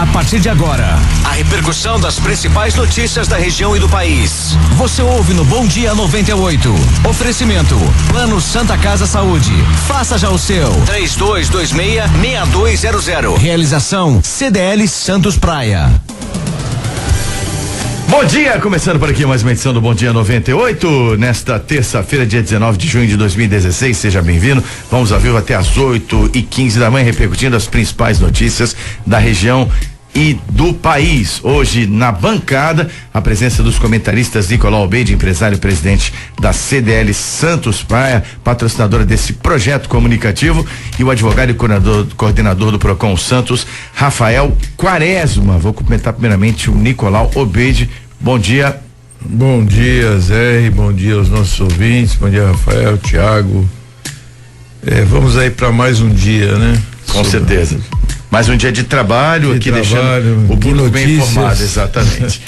A partir de agora, a repercussão das principais notícias da região e do país. Você ouve no Bom Dia 98. Oferecimento: Plano Santa Casa Saúde. Faça já o seu. 3226-6200. Realização: CDL Santos Praia. Bom dia, começando por aqui mais uma edição do Bom Dia 98, nesta terça-feira, dia 19 de junho de 2016, seja bem-vindo. Vamos ao vivo até às 8h15 da manhã, repercutindo as principais notícias da região e do país. Hoje, na bancada, a presença dos comentaristas Nicolau Obeide, empresário e presidente da CDL Santos Praia, patrocinadora desse projeto comunicativo, e o advogado e coordenador do Procon Santos, Rafael Quaresma. Vou cumprimentar primeiramente o Nicolau Obeide. Bom dia. Bom dia, Zé, bom dia aos nossos ouvintes, bom dia, Rafael, Tiago. Vamos aí para mais um dia, né? Com certeza. Mais um dia de trabalho aqui, deixando o público bem informado, exatamente.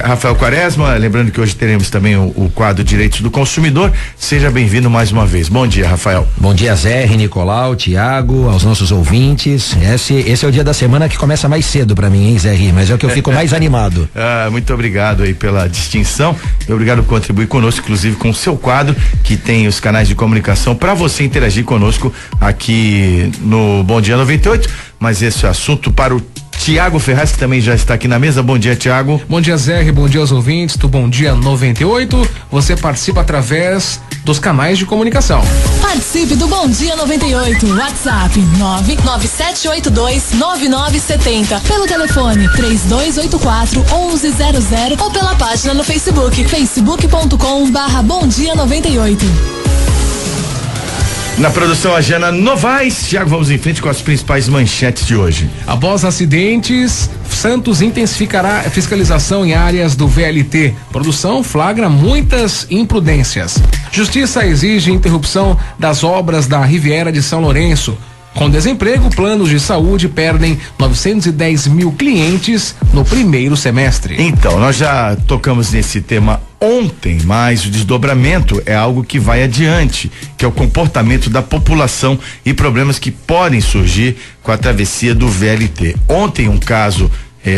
Rafael Quaresma, lembrando que hoje teremos também o quadro Direitos do Consumidor. Seja bem-vindo mais uma vez. Bom dia, Rafael. Bom dia, Zé, Nicolau, Tiago, aos nossos ouvintes. Esse é o dia da semana que começa mais cedo pra mim, hein, Zé, mas é o que eu fico mais animado. Muito obrigado aí pela distinção. Obrigado por contribuir conosco, inclusive com o seu quadro, que tem os canais de comunicação para você interagir conosco aqui no Bom Dia 98. Mas esse é assunto para o Tiago Ferraz, que também já está aqui na mesa. Bom dia, Tiago. Bom dia, Zé, bom dia aos ouvintes do Bom Dia 98. Você participa através dos canais de comunicação. Participe do Bom Dia 98. WhatsApp 997829970. Pelo telefone 3284-1100 ou pela página no Facebook, facebook.com/Bom Dia 98. Na produção, a Jana Novaes. Tiago, vamos em frente com as principais manchetes de hoje. Após acidentes, Santos intensificará a fiscalização em áreas do VLT. Produção flagra muitas imprudências. Justiça exige interrupção das obras da Riviera de São Lourenço. Com desemprego, planos de saúde perdem 910 mil clientes no primeiro semestre. Então, nós já tocamos nesse tema ontem, mas o desdobramento é algo que vai adiante, que é o comportamento da população e problemas que podem surgir com a travessia do VLT. Ontem, um caso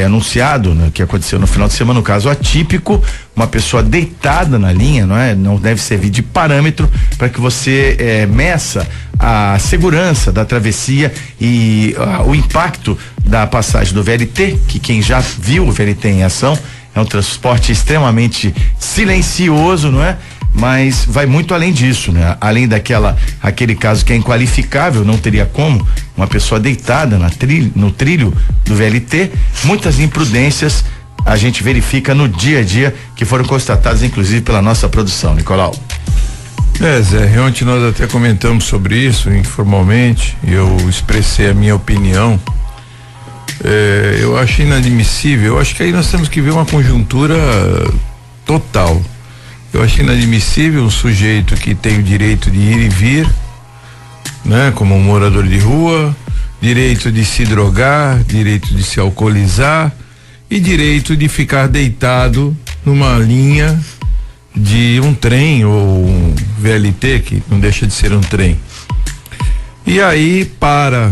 anunciado, né, que aconteceu no final de semana, um caso atípico, uma pessoa deitada na linha, não deve servir de parâmetro para que você meça a segurança da travessia e o impacto da passagem do VLT, que quem já viu o VLT em ação, é um transporte extremamente silencioso, não é? Mas vai muito além disso, né? Além aquele caso que é inqualificável, não teria como uma pessoa deitada no trilho do VLT, muitas imprudências a gente verifica no dia a dia, que foram constatadas inclusive pela nossa produção, Nicolau. Zé, ontem nós até comentamos sobre isso informalmente, eu expressei a minha opinião. Eu acho inadmissível, eu acho que aí nós temos que ver uma conjuntura total. Eu acho inadmissível um sujeito que tem o direito de ir e vir, né? Como um morador de rua, direito de se drogar, direito de se alcoolizar e direito de ficar deitado numa linha de um trem ou um VLT, que não deixa de ser um trem. E aí para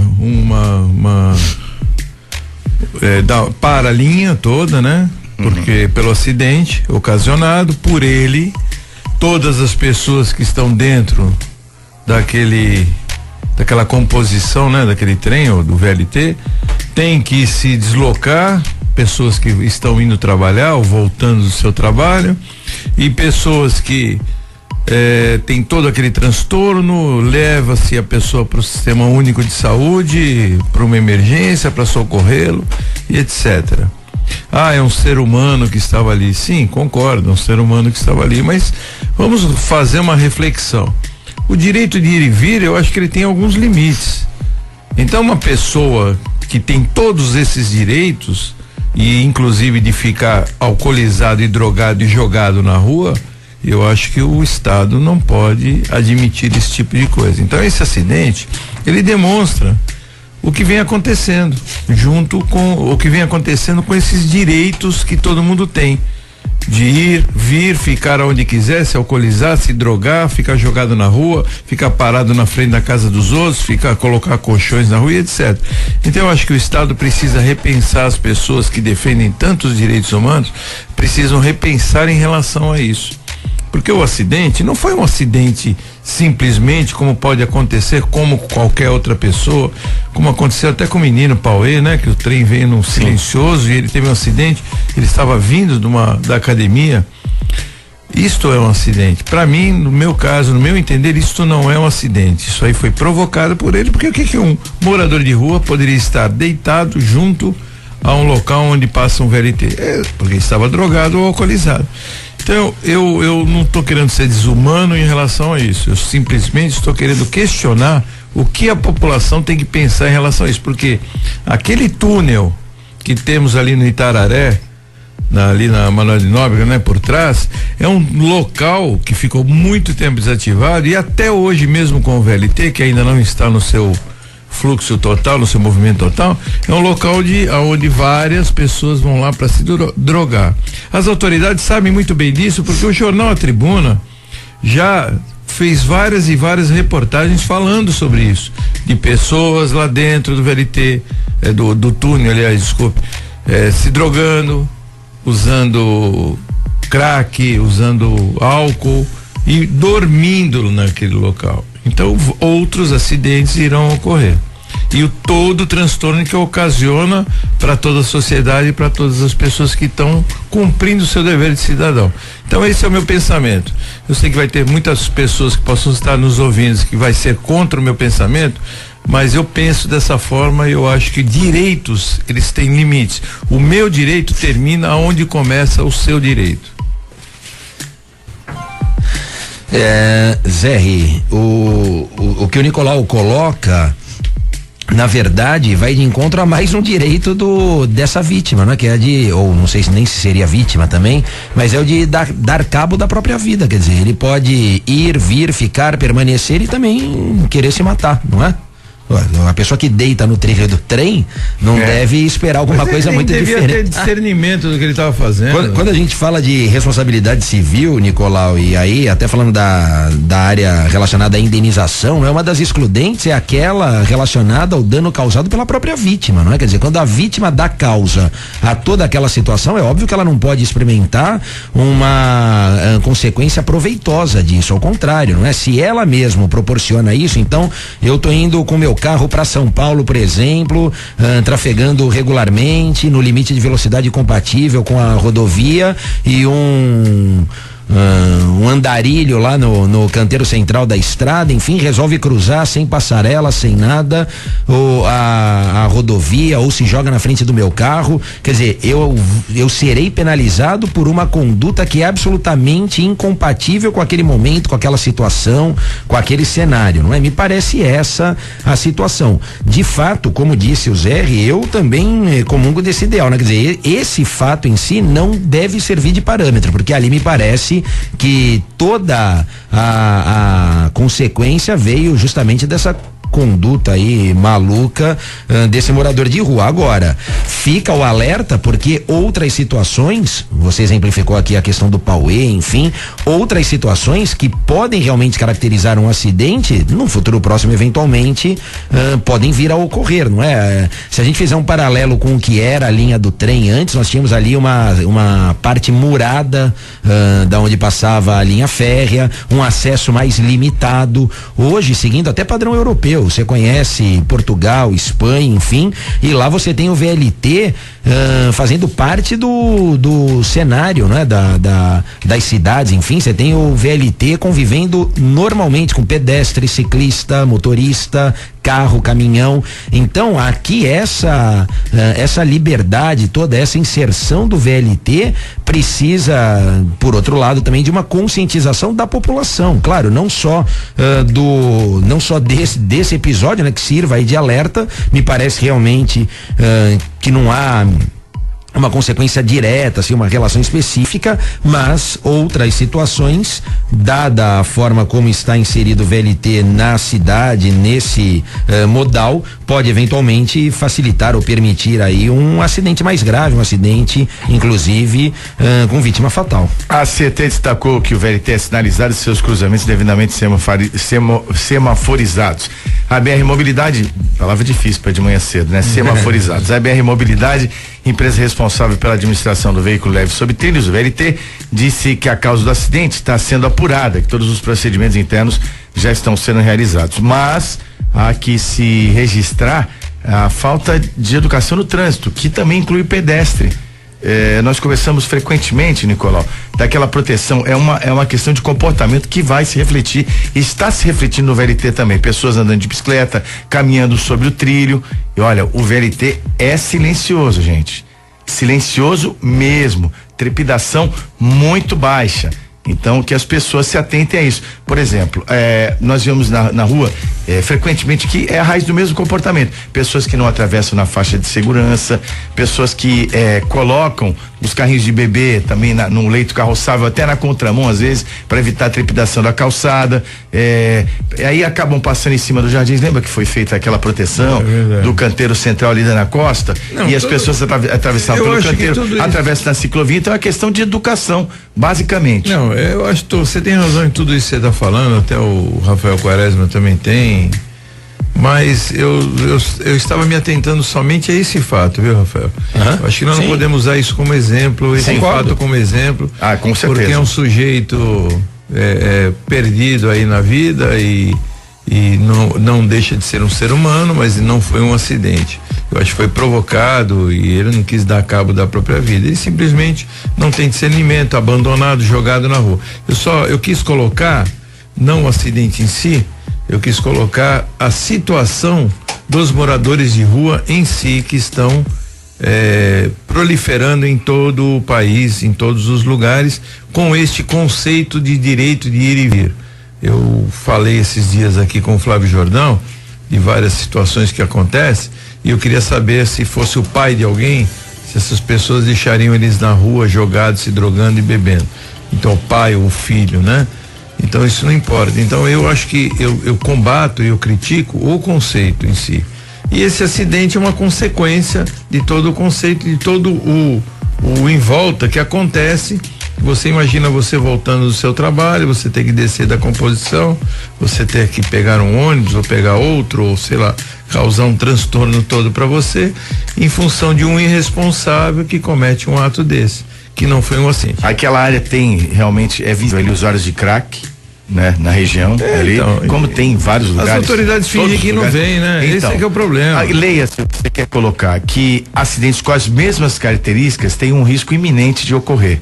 para a linha toda, né? Porque pelo acidente ocasionado por ele, todas as pessoas que estão dentro daquela composição, né? Daquele trem ou do VLT, tem que se deslocar, pessoas que estão indo trabalhar ou voltando do seu trabalho, e pessoas que tem todo aquele transtorno, leva-se a pessoa para o Sistema Único de Saúde, para uma emergência, para socorrê-lo e etc. É um ser humano que estava ali. Sim, concordo, é um ser humano que estava ali, mas vamos fazer uma reflexão. O direito de ir e vir, eu acho que ele tem alguns limites. Então, uma pessoa que tem todos esses direitos, e inclusive de ficar alcoolizado e drogado e jogado na rua, eu acho que o Estado não pode admitir esse tipo de coisa. Então, esse acidente, ele demonstra o que vem acontecendo, junto com o que vem acontecendo com esses direitos que todo mundo tem, de ir, vir, ficar onde quiser, se alcoolizar, se drogar, ficar jogado na rua, ficar parado na frente da casa dos outros, colocar colchões na rua, etc. Então eu acho que o Estado precisa repensar, as pessoas que defendem tantos direitos humanos precisam repensar em relação a isso. Porque o acidente não foi um acidente simplesmente como pode acontecer como qualquer outra pessoa, como aconteceu até com o menino Pauê, né? Que o trem veio num silencioso e ele teve um acidente, ele estava vindo da academia. Isto é um acidente. Para mim, no meu caso, no meu entender, isto não é um acidente. Isso aí foi provocado por ele, porque o que um morador de rua poderia estar deitado junto a um local onde passa um VLT? Porque estava drogado ou alcoolizado. Então, eu não estou querendo ser desumano em relação a isso. Eu simplesmente estou querendo questionar o que a população tem que pensar em relação a isso, porque aquele túnel que temos ali no Itararé, ali na Manoel de Nóbrega, né, por trás, é um local que ficou muito tempo desativado e até hoje mesmo com o VLT, que ainda não está no seu fluxo total, no seu movimento total, é um local onde várias pessoas vão lá para se drogar. As autoridades sabem muito bem disso, porque o jornal A Tribuna já fez várias e várias reportagens falando sobre isso, de pessoas lá dentro do VLT, do túnel, aliás, desculpe, se drogando, usando crack, usando álcool e dormindo naquele local. Então outros acidentes irão ocorrer. E todo o transtorno que ocasiona para toda a sociedade e para todas as pessoas que estão cumprindo o seu dever de cidadão. Então esse é o meu pensamento. Eu sei que vai ter muitas pessoas que possam estar nos ouvindo que vai ser contra o meu pensamento, mas eu penso dessa forma e eu acho que direitos, eles têm limites. O meu direito termina onde começa o seu direito. Zé, o que o Nicolau coloca, na verdade, vai de encontro a mais um direito dessa vítima, né? Que é ou não sei nem se seria vítima também, mas é o de dar cabo da própria vida, quer dizer, ele pode ir, vir, ficar, permanecer e também querer se matar, não é? A pessoa que deita no trilho do trem não deve esperar alguma coisa muito diferente. Devia ter discernimento do que ele estava fazendo. Quando a gente fala de responsabilidade civil, Nicolau, e aí até falando da área relacionada à indenização, uma das excludentes é aquela relacionada ao dano causado pela própria vítima, não é? Quer dizer, quando a vítima dá causa a toda aquela situação, é óbvio que ela não pode experimentar uma consequência proveitosa disso, ao contrário, não é? Se ela mesma proporciona isso, então eu tô indo com meu carro para São Paulo, por exemplo, trafegando regularmente no limite de velocidade compatível com a rodovia e um andarilho lá no canteiro central da estrada, enfim, resolve cruzar sem passarela, sem nada, ou a rodovia, ou se joga na frente do meu carro, quer dizer, eu serei penalizado por uma conduta que é absolutamente incompatível com aquele momento, com aquela situação, com aquele cenário, não é? Me parece essa a situação. De fato, como disse o Zé, eu também comungo desse ideal, né? Quer dizer, esse fato em si não deve servir de parâmetro, porque ali me parece que toda a consequência veio justamente dessa conduta aí maluca desse morador de rua. Agora, fica o alerta porque outras situações, você exemplificou aqui a questão do Pauê, enfim, outras situações que podem realmente caracterizar um acidente, no futuro próximo eventualmente, podem vir a ocorrer, não é? Se a gente fizer um paralelo com o que era a linha do trem antes, nós tínhamos ali uma parte murada da onde passava a linha férrea, um acesso mais limitado. Hoje, seguindo até padrão europeu, você conhece Portugal, Espanha, enfim, e lá você tem o VLT fazendo parte do cenário, né? Das cidades, enfim, você tem o VLT convivendo normalmente com pedestre, ciclista, motorista, carro, caminhão. Então aqui essa liberdade, toda essa inserção do VLT precisa, por outro lado, também de uma conscientização da população, claro, não só desse episódio, né, que sirva aí de alerta. Me parece realmente que não há uma consequência direta, assim, uma relação específica, mas outras situações, dada a forma como está inserido o VLT na cidade, nesse modal, pode eventualmente facilitar ou permitir aí um acidente mais grave, um acidente, inclusive, com vítima fatal. A CT destacou que o VLT é sinalizado e seus cruzamentos devidamente semaforizados. A BR Mobilidade, palavra difícil para de manhã cedo, né? Semaforizados. A BR Mobilidade, empresa responsável pela administração do veículo leve sob trilhos, o VLT, disse que a causa do acidente está sendo apurada, que todos os procedimentos internos já estão sendo realizados. Mas há que se registrar a falta de educação no trânsito, que também inclui pedestre. Nós conversamos frequentemente, Nicolau, daquela proteção, é uma questão de comportamento que vai se refletir, está se refletindo no VLT também, pessoas andando de bicicleta, caminhando sobre o trilho, e olha, o VLT é silencioso, gente, silencioso mesmo, trepidação muito baixa. Então, que as pessoas se atentem a isso. Por exemplo, nós vemos na rua, frequentemente, que é a raiz do mesmo comportamento. Pessoas que não atravessam na faixa de segurança, pessoas que colocam os carrinhos de bebê também num leito carroçável, até na contramão, às vezes, para evitar a trepidação da calçada. Aí acabam passando em cima dos jardins. Lembra que foi feita aquela proteção do canteiro central ali na costa? Não, e as pessoas atravessavam pelo canteiro, atravessam na ciclovia. Então é uma questão de educação, basicamente. Não, eu acho que você tem razão em tudo isso que você está falando, até o Rafael Quaresma também tem, mas eu estava me atentando somente a esse fato, viu, Rafael? Eu acho que nós não podemos usar isso como exemplo, esse fato como exemplo. Ah, com certeza. Porque é um sujeito perdido aí na vida e não deixa de ser um ser humano, mas não foi um acidente. Eu acho que foi provocado e ele não quis dar cabo da própria vida. Ele simplesmente não tem discernimento, abandonado, jogado na rua. Eu quis colocar, não o acidente em si, eu quis colocar a situação dos moradores de rua em si, que estão proliferando em todo o país, em todos os lugares, com este conceito de direito de ir e vir. Eu falei esses dias aqui com o Flávio Jordão de várias situações que acontecem, e eu queria saber, se fosse o pai de alguém, se essas pessoas deixariam eles na rua jogados, se drogando e bebendo. Então o pai ou o filho, né? Então isso não importa. Então eu acho que eu combato e eu critico o conceito em si. E esse acidente é uma consequência de todo o conceito, de todo o em volta que acontece. Você imagina você voltando do seu trabalho, você ter que descer da composição, você ter que pegar um ônibus ou pegar outro, ou sei lá, causar um transtorno todo para você, em função de um irresponsável que comete um ato desse, que não foi um acidente. Aquela área tem realmente, visível ali usuários de crack, né? Na região ali, então, como tem em vários lugares. As autoridades fingem que não vem, né? Então, esse é que é o problema. Leia, se você quer colocar que acidentes com as mesmas características têm um risco iminente de ocorrer,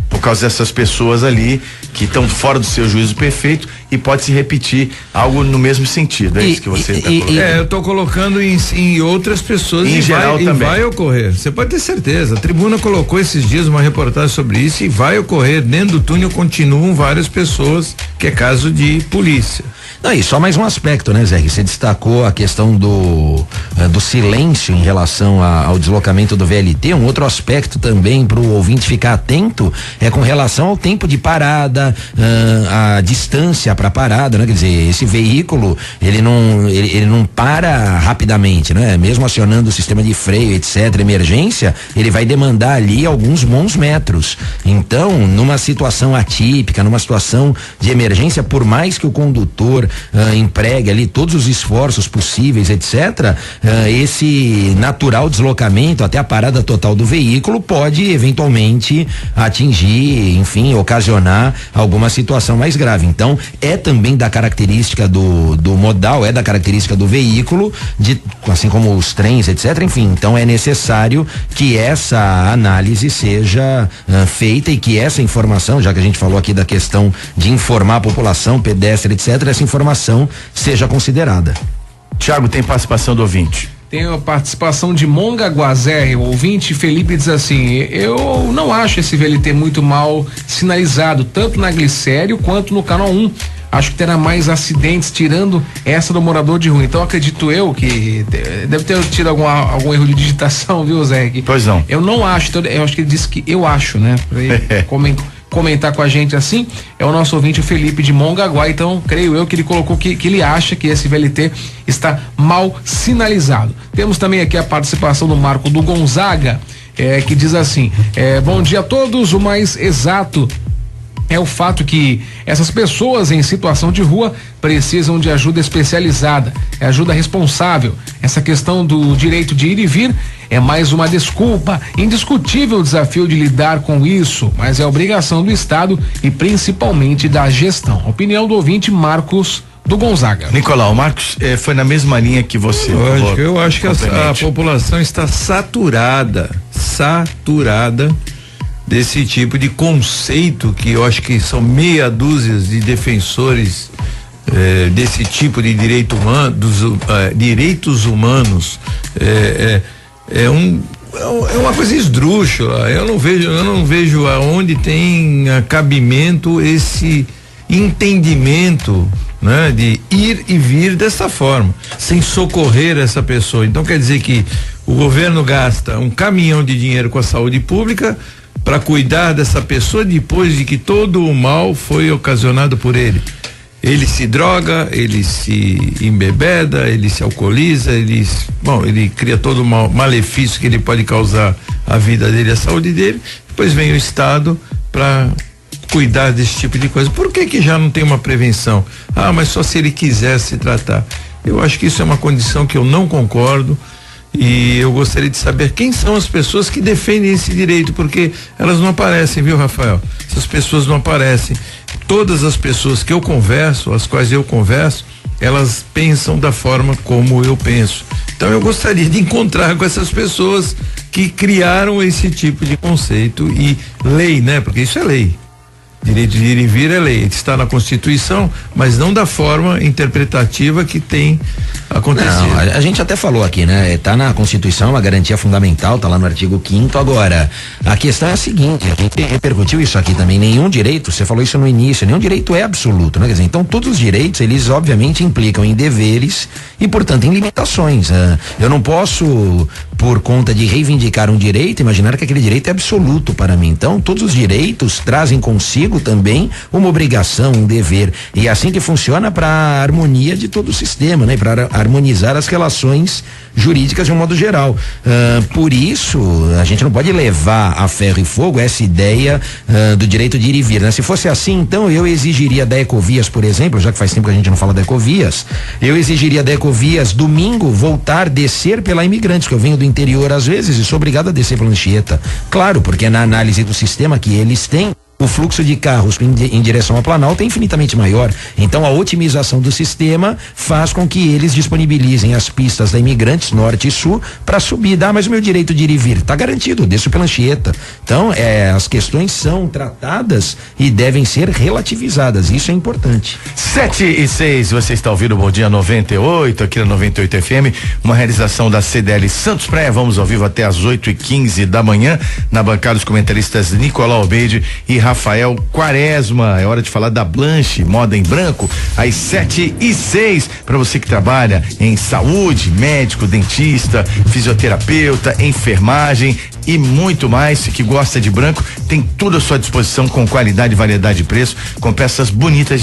por causa dessas pessoas ali que estão fora do seu juízo perfeito, e pode se repetir algo no mesmo sentido. É isso que você está colocando. Eu estou colocando em outras pessoas, em geral também. E vai ocorrer. Você pode ter certeza. A Tribuna colocou esses dias uma reportagem sobre isso, e vai ocorrer. Dentro do túnel continuam várias pessoas, que é caso de polícia. Não, e só mais um aspecto, né, Zé? Que você destacou a questão do silêncio em relação ao deslocamento do VLT. Um outro aspecto também para o ouvinte ficar atento é com relação ao tempo de parada, a distância para parada, né? Quer dizer, esse veículo ele não para rapidamente, né? Mesmo acionando o sistema de freio, etc., emergência, ele vai demandar ali alguns bons metros. Então, numa situação atípica, numa situação de emergência, por mais que o condutor empregue ali todos os esforços possíveis, etc., esse natural deslocamento até a parada total do veículo pode eventualmente atingir, enfim, ocasionar alguma situação mais grave. Então, é também da característica do modal, é da característica do veículo, assim como os trens, etc. Enfim, então é necessário que essa análise seja feita, e que essa informação, já que a gente falou aqui da questão de informar a população, pedestre, etc., essa informação seja considerada. Tiago, tem participação do ouvinte. Tem a participação de Mongaguazé, o ouvinte Felipe diz assim: eu não acho esse VLT muito mal sinalizado, tanto na Glicério quanto no canal 1. Acho que terá mais acidentes, tirando essa do morador de rua. Então acredito eu que deve ter tido algum erro de digitação, viu, Zé? Pois não. Eu não acho, então, eu acho que ele disse que eu acho, né? Pra ele comentar com a gente assim, é o nosso ouvinte Felipe de Mongaguá. Então creio eu que ele colocou que ele acha que esse VLT está mal sinalizado. Temos também aqui a participação do Marco do Gonzaga, que diz assim: bom dia a todos, o mais exato é o fato que essas pessoas em situação de rua precisam de ajuda especializada, ajuda responsável. Essa questão do direito de ir e vir é mais uma desculpa, indiscutível o desafio de lidar com isso, mas é obrigação do Estado e principalmente da gestão. Opinião do ouvinte Marcos do Gonzaga. Nicolau, Marcos foi na mesma linha que você. Eu acho que a população está saturada desse tipo de conceito, que eu acho que são meia dúzia de defensores desse tipo de direitos humanos. É uma coisa esdrúxula. Eu não vejo aonde tem cabimento esse entendimento, né, de ir e vir dessa forma, sem socorrer essa pessoa. Então quer dizer que o governo gasta um caminhão de dinheiro com a saúde pública para cuidar dessa pessoa depois de que todo o mal foi ocasionado por ele. Ele se droga, ele se embebeda, ele se alcooliza, ele cria todo o malefício que ele pode causar à vida dele, à saúde dele. Depois vem o Estado para cuidar desse tipo de coisa. Por que já não tem uma prevenção? Mas só se ele quiser se tratar. Eu acho que isso é uma condição que eu não concordo. E eu gostaria de saber quem são as pessoas que defendem esse direito, porque elas não aparecem, viu, Rafael? Essas pessoas não aparecem. Todas as pessoas que eu converso, as quais eu converso, elas pensam da forma como eu penso. Então eu gostaria de encontrar com essas pessoas que criaram esse tipo de conceito e lei, né? Porque isso é lei. Direito de ir e vir é lei, está na Constituição, mas não da forma interpretativa que tem acontecido. Não, a gente até falou aqui, né? Tá na Constituição, uma garantia fundamental, tá lá no artigo 5º. Agora, a questão é a seguinte, a gente repercutiu isso aqui também, nenhum direito, você falou isso no início, nenhum direito é absoluto, né? Quer dizer, então todos os direitos, eles obviamente implicam em deveres e, portanto, em limitações. Eu não posso, por conta de reivindicar um direito, imaginar que aquele direito é absoluto para mim. Então, todos os direitos trazem consigo também uma obrigação, um dever, e é assim que funciona para a harmonia de todo o sistema, né? Para harmonizar as relações jurídicas de um modo geral. Por isso, a gente não pode levar a ferro e fogo essa ideia do direito de ir e vir, né? Se fosse assim, então eu exigiria da Ecovias, por exemplo, já que faz tempo que a gente não fala da Ecovias, eu exigiria da Ecovias domingo voltar, descer pela Imigrantes, que eu venho do interior às vezes e sou obrigado a descer pela Anchieta. Claro, porque na análise do sistema que eles têm, o fluxo de carros em direção ao Planalto é infinitamente maior. Então a otimização do sistema faz com que eles disponibilizem as pistas da Imigrantes Norte e Sul para subir. Mas o meu direito de ir e vir está garantido, desço pela Anchieta. Então as questões são tratadas e devem ser relativizadas. Isso é importante. 7:06, você está ouvindo o Bom Dia 98 aqui na 98 FM, uma realização da CDL Santos Praia. Vamos ao vivo até às 8:15 da manhã na bancada dos comentaristas Nicolau Obeide e Rafael Quaresma. É hora de falar da Blanche Moda em Branco, às 7:06, para você que trabalha em saúde, médico, dentista, fisioterapeuta, enfermagem e muito mais, que gosta de branco, tem tudo à sua disposição com qualidade, variedade e preço, com peças bonitas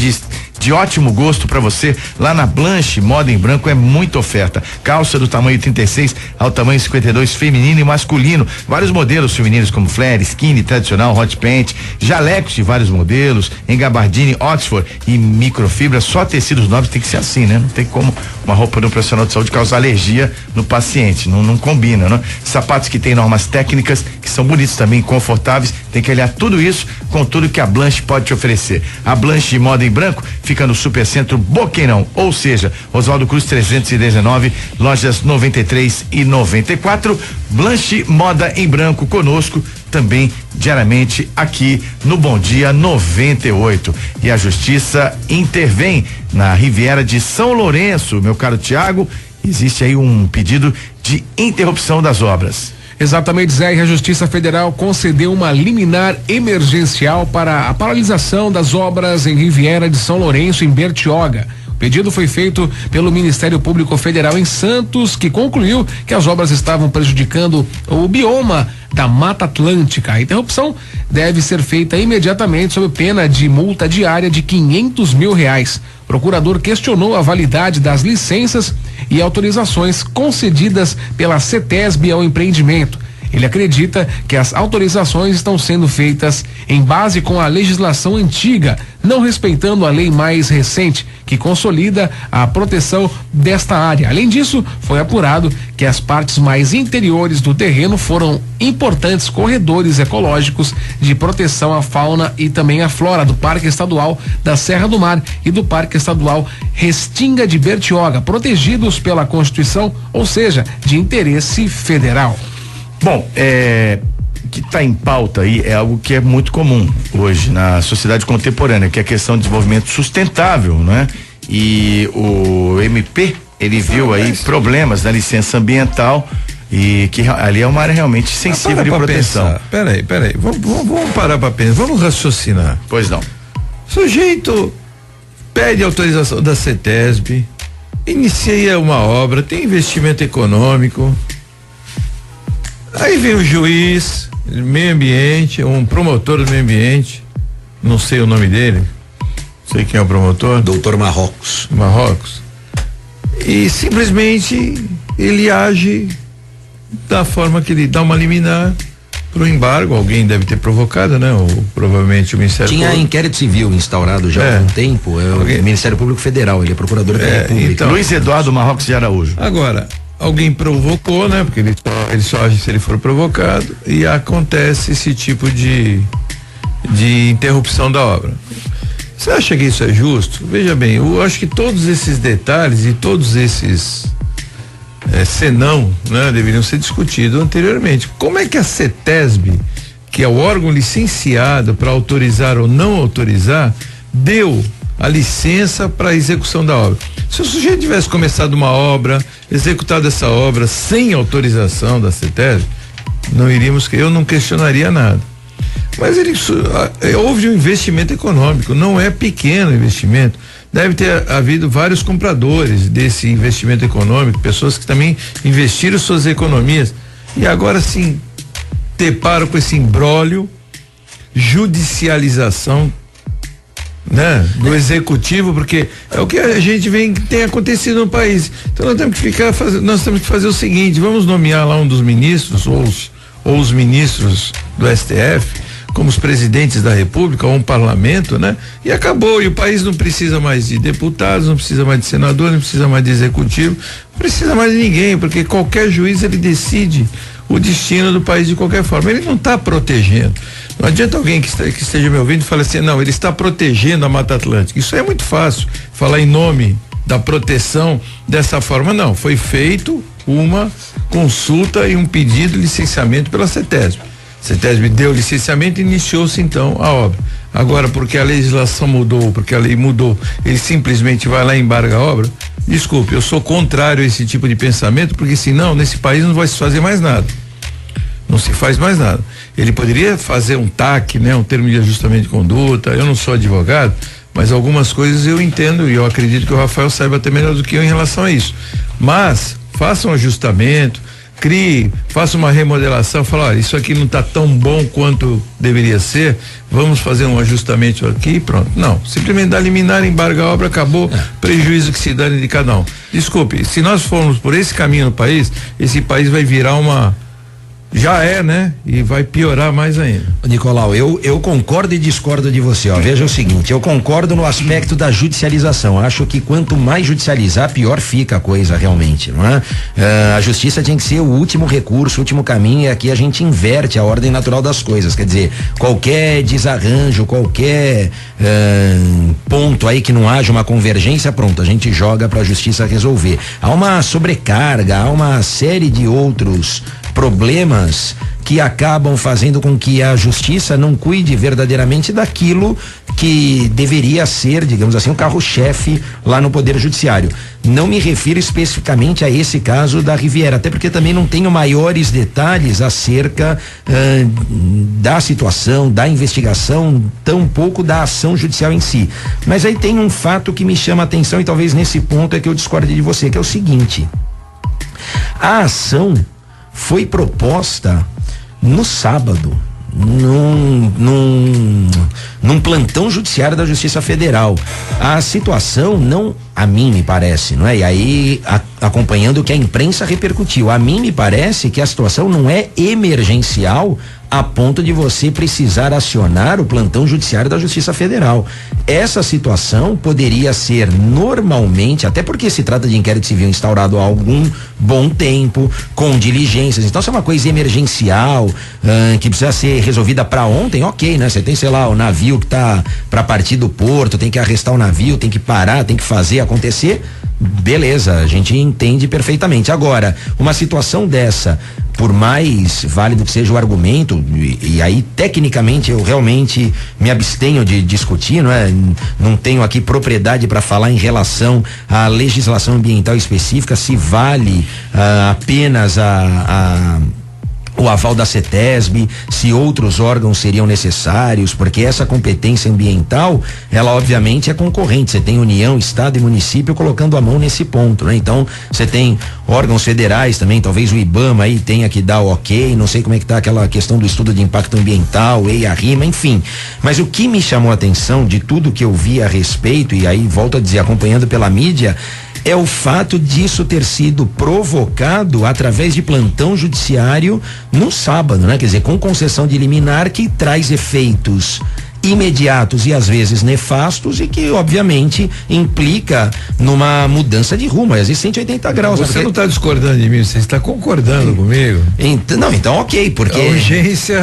de ótimo gosto para você. Lá na Blanche Moda em Branco é muita oferta. Calça do tamanho 36 ao tamanho 52, feminino e masculino. Vários modelos femininos como flare, skinny, tradicional, hot pant, jalecos de vários modelos, em gabardine, Oxford e microfibra. Só tecidos novos, tem que ser assim, né? Não tem como uma roupa de um profissional de saúde causar alergia no paciente. Não combina, né? Sapatos que tem normas técnicas, que são bonitos também, confortáveis. Tem que olhar tudo isso com tudo que a Blanche pode te oferecer. A Blanche Moda em Branco fica no Supercentro Boqueirão, ou seja, Oswaldo Cruz 319, lojas 93 e 94. Blanche Moda em Branco conosco também diariamente aqui no Bom Dia 98. E a Justiça intervém na Riviera de São Lourenço, meu caro Tiago. Existe aí um pedido de interrupção das obras. Exatamente, Zé, e a Justiça Federal concedeu uma liminar emergencial para a paralisação das obras em Riviera de São Lourenço, em Bertioga. O pedido foi feito pelo Ministério Público Federal em Santos, que concluiu que as obras estavam prejudicando o bioma da Mata Atlântica. A interrupção deve ser feita imediatamente sob pena de multa diária de R$500 mil. O procurador questionou a validade das licenças e autorizações concedidas pela CETESB ao empreendimento. Ele acredita que as autorizações estão sendo feitas em base com a legislação antiga, não respeitando a lei mais recente, que consolida a proteção desta área. Além disso, foi apurado que as partes mais interiores do terreno foram importantes corredores ecológicos de proteção à fauna e também à flora do Parque Estadual da Serra do Mar e do Parque Estadual Restinga de Bertioga, protegidos pela Constituição, ou seja, de interesse federal. Bom, o que está em pauta aí é algo que é muito comum hoje na sociedade contemporânea, que é a questão de desenvolvimento sustentável, né? E o MP, ele viu aí problemas na licença ambiental e que ali é uma área realmente sensível de proteção. Peraí, vamos parar para pensar, vamos raciocinar. Pois não. O sujeito pede autorização da CETESB, inicia uma obra, tem investimento econômico. Aí vem o juiz, meio ambiente, um promotor do meio ambiente, não sei o nome dele, sei quem é o promotor. Doutor Marrocos. E simplesmente ele age da forma que ele dá uma liminar pro embargo, alguém deve ter provocado, né? Ou provavelmente o Ministério Público. Tinha inquérito civil instaurado já há um tempo, o Ministério Público Federal, ele é procurador da República. Então, Luiz Eduardo Marrocos de Araújo. Agora, alguém provocou, né? Porque ele só age se ele for provocado e acontece esse tipo de interrupção da obra. Você acha que isso é justo? Veja bem, eu acho que todos esses detalhes e todos esses senão, né, deveriam ser discutidos anteriormente. Como é que a CETESB, que é o órgão licenciado para autorizar ou não autorizar, deu a licença para a execução da obra? Se o sujeito tivesse começado uma obra, executado essa obra sem autorização da CETESB, eu não questionaria nada. Mas houve um investimento econômico, não é pequeno investimento. Deve ter havido vários compradores desse investimento econômico, pessoas que também investiram suas economias e agora sim deparam com esse imbróglio, judicialização, né, do executivo, porque é o que a gente tem acontecido no país. Então nós temos que fazer o seguinte: vamos nomear lá um dos ministros ou os ministros do STF como os presidentes da República ou um parlamento, né? E acabou, e o país não precisa mais de deputados, não precisa mais de senador, não precisa mais de executivo, não precisa mais de ninguém, porque qualquer juiz ele decide o destino do país de qualquer forma. Ele não está protegendo. Não adianta alguém que esteja me ouvindo e fale assim, não, ele está protegendo a Mata Atlântica. Isso é muito fácil, falar em nome da proteção dessa forma. Não, foi feito uma consulta e um pedido de licenciamento pela CETESB. CETESB deu licenciamento e iniciou-se então a obra. Agora, porque a legislação mudou, porque a lei mudou, ele simplesmente vai lá e embarga a obra? Desculpe, eu sou contrário a esse tipo de pensamento, porque senão nesse país não vai se fazer mais nada. Não se faz mais nada. Ele poderia fazer um TAC, né? Um termo de ajustamento de conduta. Eu não sou advogado, mas algumas coisas eu entendo e eu acredito que o Rafael saiba até melhor do que eu em relação a isso. Mas faça um ajustamento, faça uma remodelação, fala, olha, isso aqui não está tão bom quanto deveria ser, vamos fazer um ajustamento aqui e pronto. Não, simplesmente dá liminar, embarga a obra, acabou, prejuízo que se dane de cada um. Desculpe, se nós formos por esse caminho no país, esse país vai virar já é, né? E vai piorar mais ainda. Nicolau, eu concordo e discordo de você, ó. Veja o seguinte, eu concordo no aspecto da judicialização. Acho que quanto mais judicializar, pior fica a coisa realmente, não é? A justiça tem que ser o último recurso, o último caminho, e aqui a gente inverte a ordem natural das coisas. Quer dizer, qualquer desarranjo, qualquer ponto aí que não haja uma convergência, pronto, a gente joga pra justiça resolver. Há uma sobrecarga, há uma série de outros problemas que acabam fazendo com que a justiça não cuide verdadeiramente daquilo que deveria ser, digamos assim, o carro-chefe lá no Poder Judiciário. Não me refiro especificamente a esse caso da Riviera, até porque também não tenho maiores detalhes acerca da situação, da investigação, tampouco da ação judicial em si. Mas aí tem um fato que me chama a atenção e talvez nesse ponto é que eu discorde de você, que é o seguinte: a ação foi proposta no sábado, num plantão judiciário da Justiça Federal. A situação não, a mim me parece, não é? E aí, acompanhando o que a imprensa repercutiu, a mim me parece que a situação não é emergencial a ponto de você precisar acionar o plantão judiciário da Justiça Federal. Essa situação poderia ser normalmente, até porque se trata de inquérito civil instaurado há algum bom tempo, com diligências, então se é uma coisa emergencial, que precisa ser resolvida para ontem, ok, né? Você tem, sei lá, o navio que tá para partir do porto, tem que arrestar o navio, tem que parar, tem que fazer acontecer, beleza, a gente entende perfeitamente. Agora, uma situação dessa, por mais válido que seja o argumento, e aí tecnicamente eu realmente me abstenho de discutir, não é? Não tenho aqui propriedade para falar em relação à legislação ambiental específica, se vale apenas o aval da CETESB, se outros órgãos seriam necessários, porque essa competência ambiental, ela obviamente é concorrente. Você tem União, Estado e município colocando a mão nesse ponto, né? Então, você tem órgãos federais também, talvez o IBAMA aí tenha que dar o ok, não sei como é que tá aquela questão do estudo de impacto ambiental, EIA-RIMA, enfim. Mas o que me chamou a atenção de tudo que eu vi a respeito, e aí volto a dizer, acompanhando pela mídia, é o fato disso ter sido provocado através de plantão judiciário no sábado, né? Quer dizer, com concessão de liminar que traz efeitos imediatos e às vezes nefastos e que obviamente implica numa mudança de rumo, às vezes 180 graus. Você não está discordando de mim, você está concordando comigo. Então ok, porque a urgência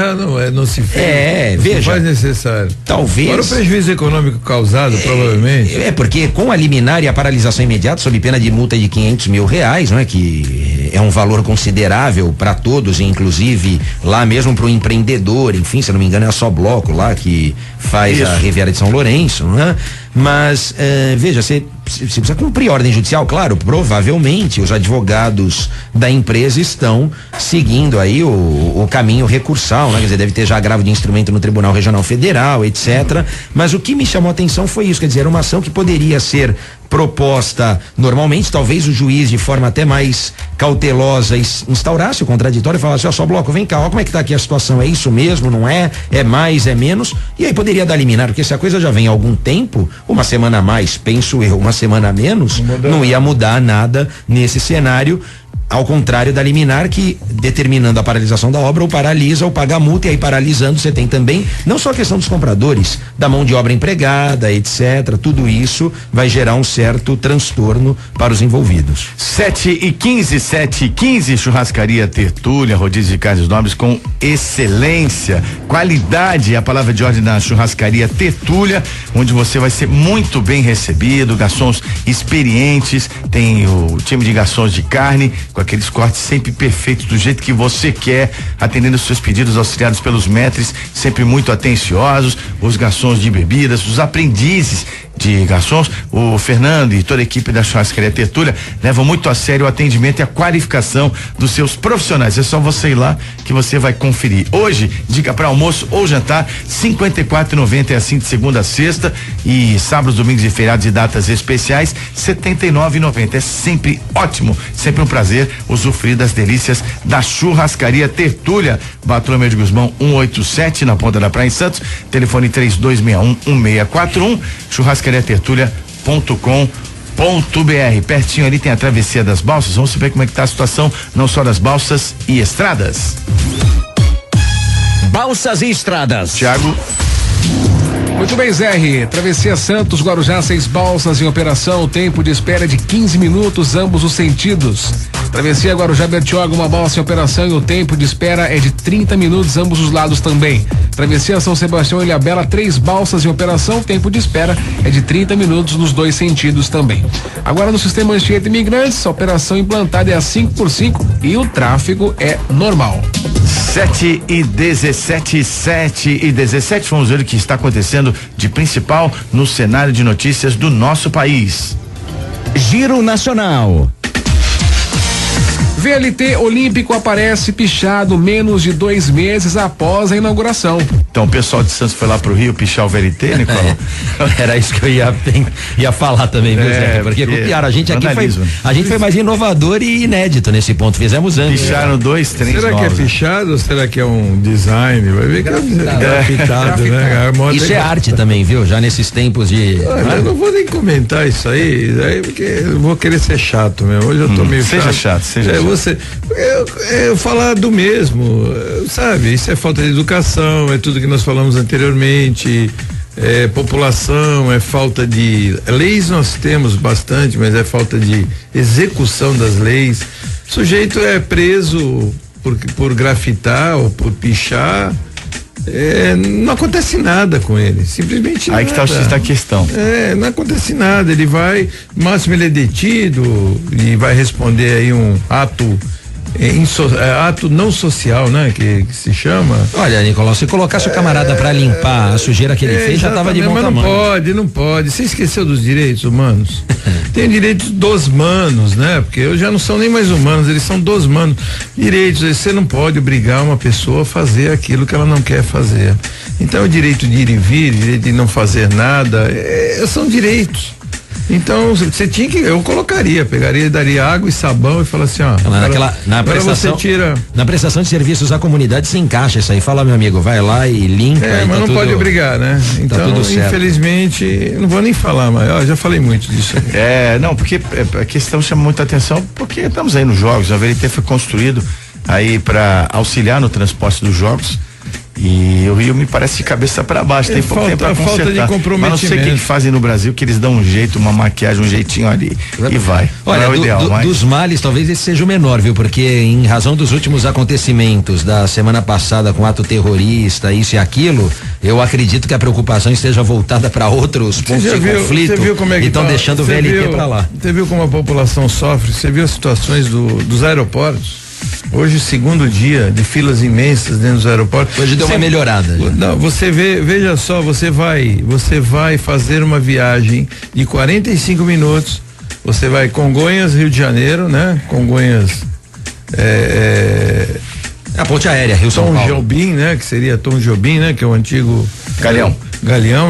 não se fez, veja, não faz necessário. Talvez. Agora o prejuízo econômico causado, provavelmente. Porque com a liminar e a paralisação imediata, sob pena de multa de R$500 mil, não é, que é um valor considerável para todos, inclusive lá mesmo para o empreendedor, enfim, se eu não me engano é a Só Bloco lá que faz a Riviera de São Lourenço, né? Mas veja, você precisa cumprir ordem judicial, claro, provavelmente os advogados da empresa estão seguindo aí o caminho recursal, né? Quer dizer, deve ter já agravo de instrumento no Tribunal Regional Federal, etc. Mas o que me chamou a atenção foi isso, quer dizer, uma ação que poderia ser proposta normalmente, talvez o juiz de forma até mais cautelosa instaurasse o contraditório e falasse, Só Bloco, vem cá, ó, como é que tá aqui a situação, é isso mesmo, não é? É mais, é menos? E aí poderia dar liminar, porque se a coisa já vem há algum tempo, uma semana a mais, penso eu, uma semana a menos, não ia mudar nada nesse cenário. Ao contrário da liminar, que determinando a paralisação da obra ou paralisa ou paga a multa, e aí paralisando você tem também não só a questão dos compradores, da mão de obra empregada, etc. Tudo isso vai gerar um certo transtorno para os envolvidos. 7h15, Churrascaria Tertúlia, rodízio de carnes nobres com excelência, qualidade, a palavra de ordem da Churrascaria Tertúlia, onde você vai ser muito bem recebido, garçons experientes, tem o time de garçons de carne, com aqueles cortes sempre perfeitos, do jeito que você quer, atendendo os seus pedidos, auxiliados pelos maîtres, sempre muito atenciosos, os garçons de bebidas, os aprendizes de garçons, o Fernando e toda a equipe da Churrascaria Tertúlia levam muito a sério o atendimento e a qualificação dos seus profissionais. É só você ir lá que você vai conferir. Hoje, dica para almoço ou jantar, R$54,90 é assim de segunda a sexta, e sábados, domingos e feriados e datas especiais, R$79,90. É sempre ótimo, sempre um prazer usufruir das delícias da Churrascaria Tertúlia. Bartolomeu de Guzmão 187, na Ponta da Praia em Santos, telefone 3261-1641, churrascariatertulia.com.br. Pertinho ali tem a travessia das balsas. Vamos ver como é que tá a situação, não só das balsas e estradas. Balsas e estradas. Thiago. Muito bem, Zé. Travessia Santos, Guarujá, 6 balsas em operação, tempo de espera de 15 minutos, ambos os sentidos. Travessia Guarujá-Bertioga, uma balsa em operação e o tempo de espera é de 30 minutos, ambos os lados também. Travessia São Sebastião e Ilhabela, 3 balsas em operação, o tempo de espera é de 30 minutos nos 2 sentidos também. Agora no sistema Anchieta Imigrantes, a operação implantada é a 5x5 e o tráfego é normal. 7h17, vamos ver o que está acontecendo de principal no cenário de notícias do nosso país. Giro Nacional. VLT Olímpico aparece pichado menos de 2 meses após a inauguração. Então o pessoal de Santos foi lá pro Rio pichar o VLT, Nicolau? Era isso que eu ia falar também, viu, Zé? Porque copiaram. A gente aqui foi mais inovador e inédito nesse ponto. Fizemos antes. Picharam 2 trens Será novos, que é pichado ou será que é um design? Vai ver que é grafitado, né? Isso é arte também, viu? Já nesses tempos de... Eu não vou nem comentar isso aí porque eu vou querer ser chato mesmo. Hoje eu tô meio chato. Seja chato. Eu falar do mesmo, sabe? Isso é falta de educação, é tudo que nós falamos anteriormente, é população, é falta de leis. Nós temos bastante, mas é falta de execução das leis. O sujeito é preso por grafitar ou por pichar. Não acontece nada com ele, simplesmente nada. Aí que tá o X da questão. Não acontece nada, ele vai, no máximo ele é detido e vai responder aí um ato ato não social, né? Que se chama. Olha, Nicolau, se colocasse o camarada pra limpar a sujeira que ele fez, já tava de bom tamanho. Não pode. Você esqueceu dos direitos humanos? Tem direitos dos manos, né? Porque eles já não são nem mais humanos, eles são dos manos. Direitos, você não pode obrigar uma pessoa a fazer aquilo que ela não quer fazer. Então, o direito de ir e vir, direito de não fazer nada, são direitos. Então, você tinha que, eu pegaria, daria água e sabão e falasse assim, ó. Na prestação de serviços à comunidade se encaixa isso aí. Fala, meu amigo, vai lá e limpa. Mas não pode obrigar, né? Então, infelizmente, não vou nem falar, mas já falei muito disso aí. Não, porque a questão chama muita atenção, porque estamos aí nos jogos, a VLT foi construído aí para auxiliar no transporte dos jogos. E o Rio me parece de cabeça para baixo, tem pouco tempo para consertar. Falta de comprometimento. Mas não sei o que fazem no Brasil, que eles dão um jeito, uma maquiagem, um jeitinho ali e vai. Olha, não é o ideal, mas... dos males talvez esse seja o menor, viu? Porque em razão dos últimos acontecimentos da semana passada com ato terrorista, isso e aquilo, eu acredito que a preocupação esteja voltada para outros pontos de conflito. Você viu como é que estão deixando o VLT para lá. Você viu como a população sofre? Você viu as situações dos aeroportos? Hoje, segundo dia de filas imensas dentro dos aeroportos. Hoje deu uma melhorada. Não, você veja só, você vai fazer uma viagem de 45 minutos. Você vai Congonhas, Rio de Janeiro, né? Congonhas. A ponte aérea, Rio São Paulo. Tom Jobim, né? Que seria Tom Jobim, né? Que é o antigo Galeão,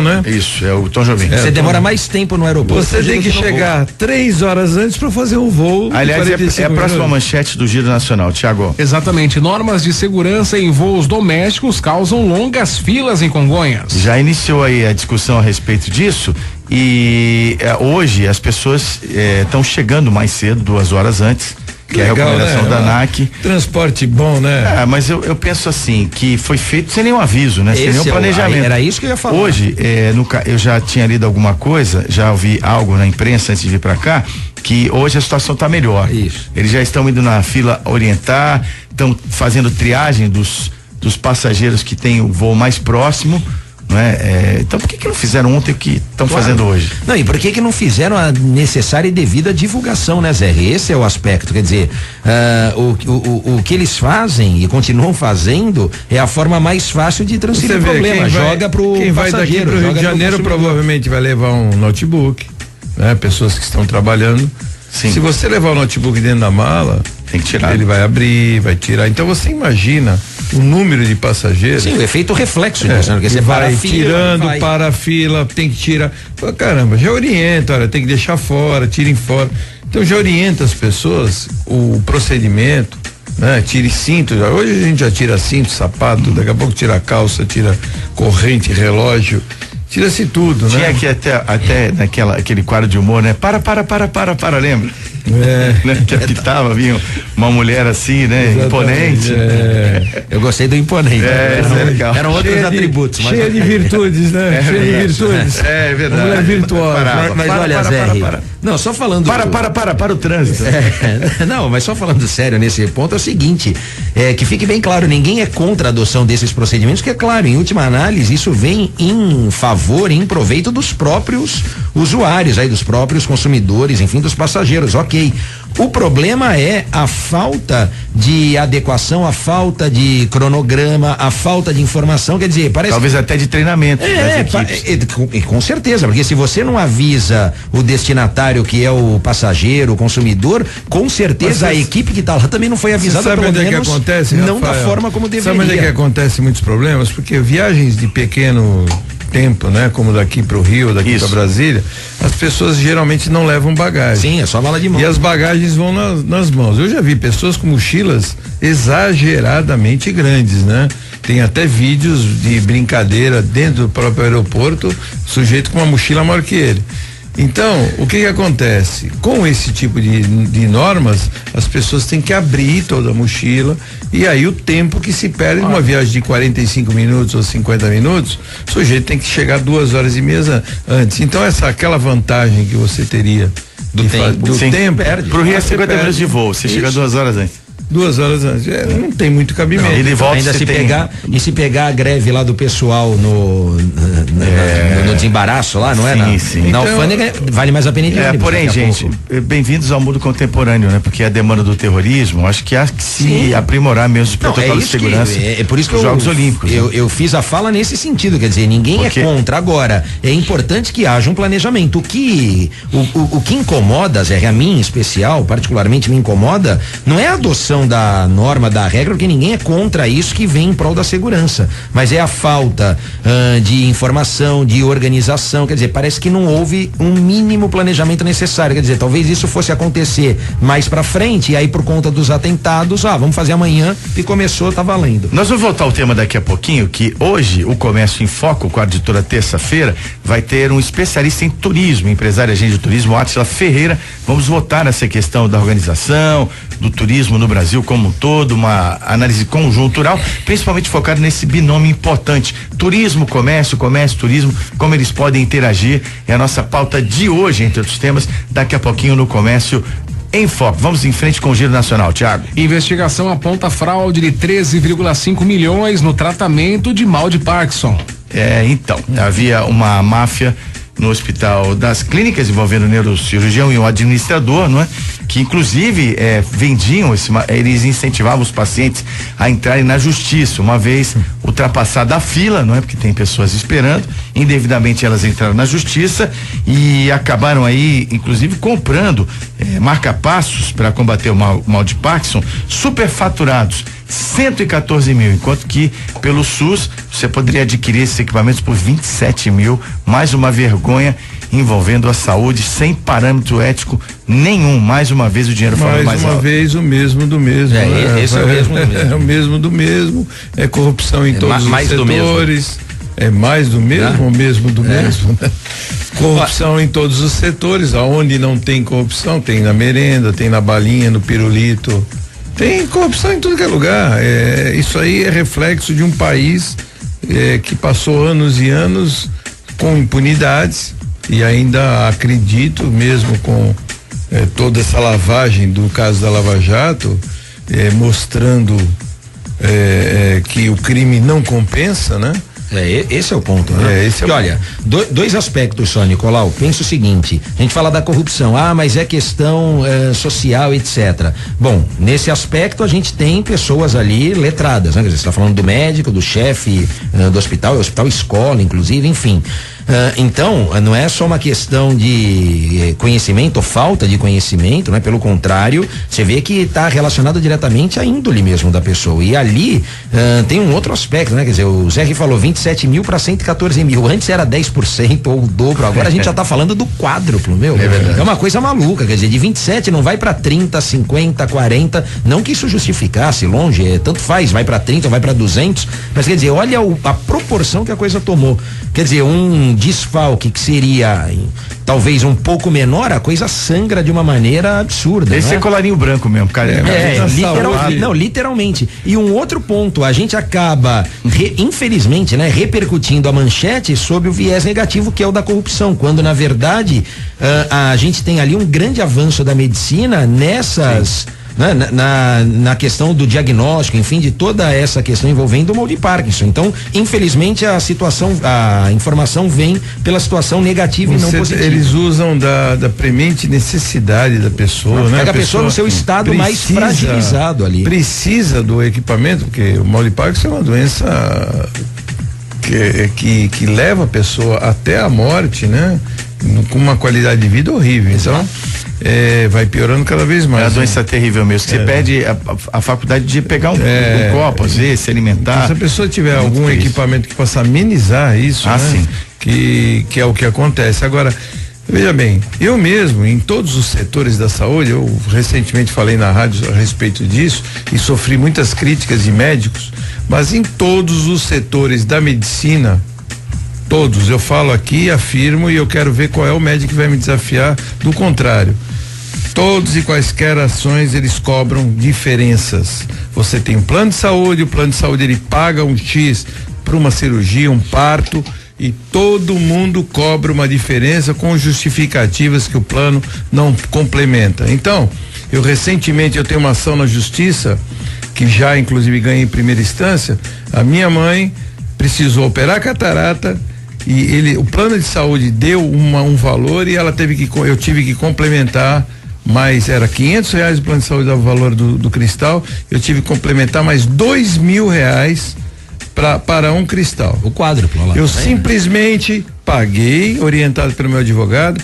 né? Isso, é o Tom Jobim. Você demora mais tempo no aeroporto. Você tem que chegar 3 horas antes para fazer um voo. Aliás, é a próxima manchete do Giro Nacional, Tiago. Exatamente. Normas de segurança em voos domésticos causam longas filas em Congonhas. Já iniciou aí a discussão a respeito disso e hoje as pessoas estão chegando mais cedo, 2 horas antes. Que é a recomendação, né, da ANAC. Transporte bom, né? Mas eu penso assim, que foi feito sem nenhum aviso, né? Sem nenhum planejamento. Era isso que eu ia falar. Hoje, eu já tinha lido alguma coisa, já ouvi algo na imprensa antes de vir pra cá, que hoje a situação tá melhor. Isso. Eles já estão indo na fila orientar, estão fazendo triagem dos passageiros que têm o voo mais próximo. Não é? Então por que não fizeram ontem o que estão fazendo hoje? Não, e por que não fizeram a necessária e devida divulgação, né, Zé? Esse é o aspecto, quer dizer, o que eles fazem e continuam fazendo é a forma mais fácil de transferir o problema. Joga pro quem vai daqui pro Rio de Janeiro provavelmente vai levar um notebook, né? Pessoas que estão trabalhando. Sim. Se você levar o notebook dentro da mala, tem que tirar. Ele vai abrir, vai tirar. Então você imagina o número de passageiros. Sim, o efeito reflexo disso, né? Porque você vai tirando para a fila, tem que tirar. Caramba, já orienta, olha, tem que deixar fora, tirem fora. Então já orienta as pessoas o procedimento, né? Tire cinto. Hoje a gente já tira cinto, sapato, daqui a pouco tira calça, tira corrente, relógio. Tira-se tudo, tinha né? Tinha que até aquele quadro de humor, né? Para, lembra? Né? Que apitava, vinha uma mulher assim, né? Exatamente, imponente. Eu gostei do imponente. É legal. Eram outros atributos. Cheia de virtudes, né? Cheia de virtudes. É verdade. Uma mulher virtuosa. Mas olha, Zé. Não, só falando. Para o trânsito. Não, mas só falando sério nesse ponto é o seguinte, que fique bem claro, ninguém é contra a adoção desses procedimentos, que é claro, em última análise, isso vem em favor, em proveito dos próprios usuários, aí dos próprios consumidores, enfim, dos passageiros, ok. O problema é a falta de adequação, a falta de cronograma, a falta de informação, quer dizer, parece... Talvez até de treinamento das equipes. Com certeza, porque se você não avisa o destinatário, que é o passageiro, o consumidor, com certeza a equipe que está lá também não foi avisada, pelo menos, que acontece, não Rafael, da forma como deveria. Sabe onde é que acontece muitos problemas? Porque viagens de pequeno tempo, né? Como daqui para o Rio, daqui para Brasília, as pessoas geralmente não levam bagagem. Sim, é só mala de mão. E as bagagens vão nas mãos. Eu já vi pessoas com mochilas exageradamente grandes, né? Tem até vídeos de brincadeira dentro do próprio aeroporto, sujeito com uma mochila maior que ele. Então, o que acontece? Com esse tipo de normas, as pessoas têm que abrir toda a mochila, e aí o tempo que se perde numa viagem de 45 minutos ou 50 minutos, o sujeito tem que chegar 2h30 antes. Então, aquela vantagem que você teria do tempo perde. Pro Rio é 50 minutos de voo, você chega 2 horas antes. 2 horas antes. Não tem muito cabimento. Não, ele volta ainda se pegar a greve lá do pessoal no desembaraço lá, não é? Sim. Na alfândega vale mais a pena ir de ônibus. Porém, gente, bem-vindos ao mundo contemporâneo, né? Porque a demanda do terrorismo, acho que há que se aprimorar mesmo os protocolos de segurança. É por isso que os Jogos Olímpicos. Eu fiz a fala nesse sentido, quer dizer, ninguém é contra. Agora, é importante que haja um planejamento. O que incomoda, Zé, a mim em especial, particularmente me incomoda, não é a adoção da norma, da regra, porque ninguém é contra isso que vem em prol da segurança, mas é a falta de informação, de organização, quer dizer, parece que não houve um mínimo planejamento necessário, quer dizer, talvez isso fosse acontecer mais pra frente, e aí por conta dos atentados, vamos fazer amanhã, e começou, tá valendo. Nós vamos voltar ao tema daqui a pouquinho, que hoje o Comércio em Foco, quarto de toda terça-feira, vai ter um especialista em turismo, empresário e agente de turismo, Átila Ferreira. Vamos voltar nessa questão da organização, do turismo no Brasil como um todo, uma análise conjuntural, principalmente focado nesse binômio importante, turismo, comércio, turismo, como eles podem interagir, é a nossa pauta de hoje, entre outros temas, daqui a pouquinho no Comércio em Foco. Vamos em frente com o Giro Nacional, Thiago. Investigação aponta fraude de 13,5 milhões no tratamento de mal de Parkinson. Então, havia uma máfia no Hospital das Clínicas envolvendo o neurocirurgião e o administrador, não é? Que inclusive vendiam eles incentivavam os pacientes a entrarem na justiça, uma vez ultrapassada a fila, não é? Porque tem pessoas esperando, indevidamente elas entraram na justiça e acabaram aí, inclusive, comprando marca-passos para combater o mal de Parkinson, superfaturados, 114 mil, enquanto que pelo SUS você poderia adquirir esses equipamentos por 27 mil, mais uma vergonha envolvendo a saúde sem parâmetro ético nenhum. Mais uma vez o dinheiro fala mais alto. Mais uma vez o mesmo do mesmo. Esse é o mesmo do mesmo. É o mesmo do mesmo. É corrupção em todos os setores. É mais do mesmo ou mesmo do mesmo? Né? Corrupção em todos os setores. Aonde não tem corrupção, tem na merenda, tem na balinha, no pirulito. Tem corrupção em tudo que é lugar. Isso aí é reflexo de um país que passou anos e anos com impunidades, e ainda acredito, mesmo com toda essa lavagem do caso da Lava Jato, mostrando que o crime não compensa, né? Esse é o ponto, né? Olha, dois aspectos só, Nicolau. Pensa o seguinte, a gente fala da corrupção, mas é questão social, etc. Bom, nesse aspecto a gente tem pessoas ali letradas, né? Quer dizer, você está falando do médico, do chefe do hospital escola, inclusive, enfim. Então, não é só uma questão de conhecimento ou falta de conhecimento, né? Pelo contrário, você vê que está relacionado diretamente à índole mesmo da pessoa. E ali tem um outro aspecto, né? Quer dizer, o Zé falou 27 mil para 114 mil. Antes era 10% ou o dobro. Agora a gente já está falando do quádruplo, meu. É uma coisa maluca. Quer dizer, de 27 não vai para 30, 50, 40. Não que isso justificasse, longe, tanto faz, vai para 30, vai para 200. Mas quer dizer, olha a proporção que a coisa tomou. Quer dizer, um um desfalque que seria talvez um pouco menor, a coisa sangra de uma maneira absurda. Esse é colarinho branco mesmo, cara. Literalmente. E um outro ponto, a gente acaba, infelizmente, né, repercutindo a manchete sobre o viés negativo, que é o da corrupção, quando na verdade a gente tem ali um grande avanço da medicina nessas... Na questão do diagnóstico, enfim, de toda essa questão envolvendo o mal de Parkinson. Então, infelizmente, a informação vem pela situação negativa e não positiva. Eles usam da premente necessidade da pessoa, né? Pega a pessoa no seu estado mais fragilizado ali. Precisa do equipamento, porque o mal de Parkinson é uma doença que leva a pessoa até a morte, né? Com uma qualidade de vida horrível. Então, vai piorando cada vez mais. É uma doença terrível mesmo. Você perde a faculdade de pegar um copo, às vezes, se alimentar. Então, se a pessoa tiver algum equipamento que possa amenizar isso, né? Sim. Que é o que acontece. Agora, veja bem, eu mesmo, em todos os setores da saúde, eu recentemente falei na rádio a respeito disso e sofri muitas críticas de médicos, mas em todos os setores da medicina, todos, eu falo aqui, afirmo, e eu quero ver qual é o médico que vai me desafiar do contrário. Todos e quaisquer ações, eles cobram diferenças. Você tem um plano de saúde, o plano de saúde ele paga um X para uma cirurgia, um parto, e todo mundo cobra uma diferença com justificativas que o plano não complementa. Então, recentemente eu tenho uma ação na justiça, que já inclusive ganhei em primeira instância. A minha mãe precisou operar catarata, e o plano de saúde deu um valor e eu tive que complementar, mas era R$500 o plano de saúde dava o valor do cristal, eu tive que complementar mais R$2.000 para um cristal. O quádruplo lá. Eu simplesmente paguei, orientado pelo meu advogado,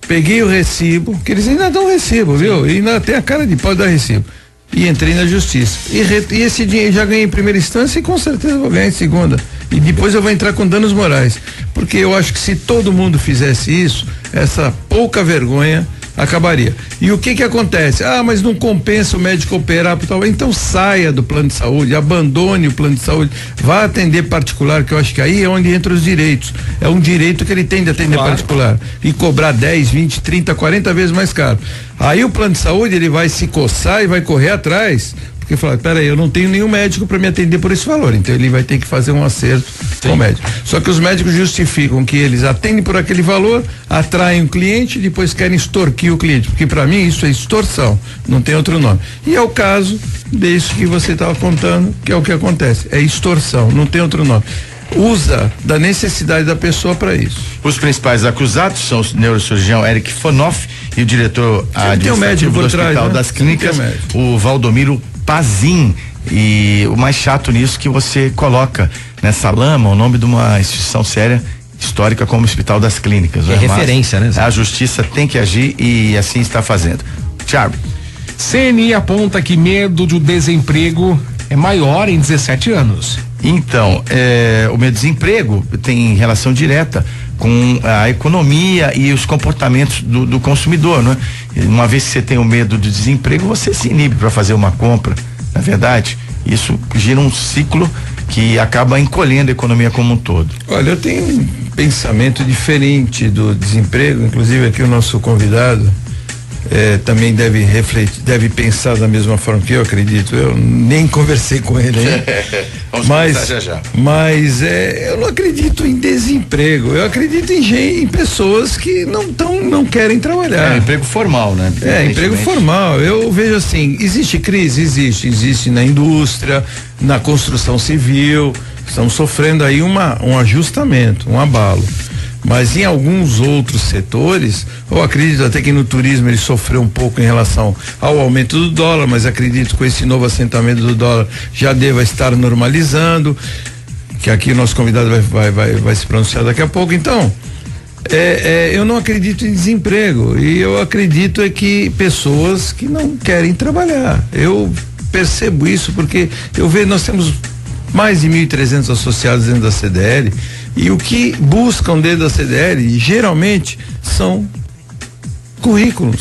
peguei o recibo, que eles ainda dão recibo, viu? E ainda tem a cara de pau dar recibo. E entrei na justiça. E esse dinheiro já ganhei em primeira instância e com certeza vou ganhar em segunda. E depois eu vou entrar com danos morais. Porque eu acho que se todo mundo fizesse isso, essa pouca vergonha acabaria. E o que acontece? Mas não compensa o médico operar, então saia do plano de saúde, abandone o plano de saúde, vá atender particular, que eu acho que aí é onde entra os direitos. É um direito que ele tem de atender particular e cobrar 10, 20, 30, 40 vezes mais caro. Aí o plano de saúde ele vai se coçar e vai correr atrás, porque fala, peraí, eu não tenho nenhum médico para me atender por esse valor, então ele vai ter que fazer um acerto com o médico. Só que os médicos justificam que eles atendem por aquele valor, atraem o cliente e depois querem extorquir o cliente, porque para mim isso é extorsão, não tem outro nome. E é o caso disso que você estava contando, que é o que acontece, é extorsão, não tem outro nome. Usa da necessidade da pessoa para isso. Os principais acusados são o neurocirurgião Eric Fonoff e o diretor administrativo do Hospital das Clínicas, o Valdomiro Pazin. E o mais chato nisso que você coloca nessa lama o nome de uma instituição séria, histórica como o Hospital das Clínicas. É referência, né? A justiça tem que agir e assim está fazendo. Thiago. CNI aponta que medo do desemprego é maior em 17 anos. Então, o meu desemprego tem relação direta com a economia e os comportamentos do consumidor, né? Uma vez que você tem o medo do desemprego, você se inibe para fazer uma compra, na verdade. Isso gira um ciclo que acaba encolhendo a economia como um todo. Olha, eu tenho um pensamento diferente do desemprego, inclusive aqui o nosso convidado também deve refletir, deve pensar da mesma forma que eu acredito. Eu nem conversei com ele ainda. Mas eu não acredito em desemprego. Eu acredito em pessoas que não querem trabalhar. Emprego formal, né? Emprego formal. Eu vejo assim, existe crise? Existe na indústria, na construção civil. Estamos sofrendo aí um ajustamento, um abalo. Mas em alguns outros setores, eu acredito até que no turismo ele sofreu um pouco em relação ao aumento do dólar, mas acredito que com esse novo assentamento do dólar já deva estar normalizando, que aqui o nosso convidado vai se pronunciar daqui a pouco. Então, eu não acredito em desemprego e eu acredito que pessoas que não querem trabalhar. Eu percebo isso porque eu vejo, nós temos mais de 1.300 associados dentro da CDL, e o que buscam dentro da CDL geralmente são Currículo,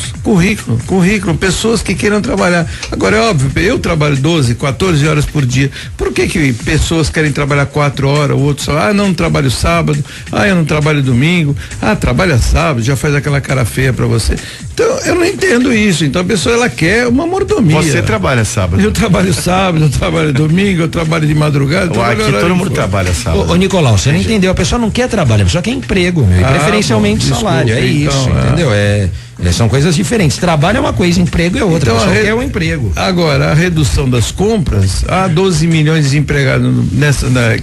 pessoas que queiram trabalhar. Agora é óbvio, eu trabalho 12, 14 horas por dia. Por que pessoas querem trabalhar 4 horas, o outro só, não trabalho sábado, eu não trabalho domingo, trabalha sábado, já faz aquela cara feia pra você. Então, eu não entendo isso. Então a pessoa, ela quer uma mordomia. Você trabalha sábado? Eu trabalho sábado, eu trabalho domingo, eu trabalho de madrugada. Aqui todo mundo trabalha sábado. Ô Nicolau, você não entendeu, a pessoa não quer trabalho, a pessoa quer emprego, meu, e preferencialmente salário, é isso, entendeu? São coisas diferentes. Trabalho é uma coisa, emprego é outra. Então, quer um emprego. Agora, a redução das compras, há 12 milhões de desempregados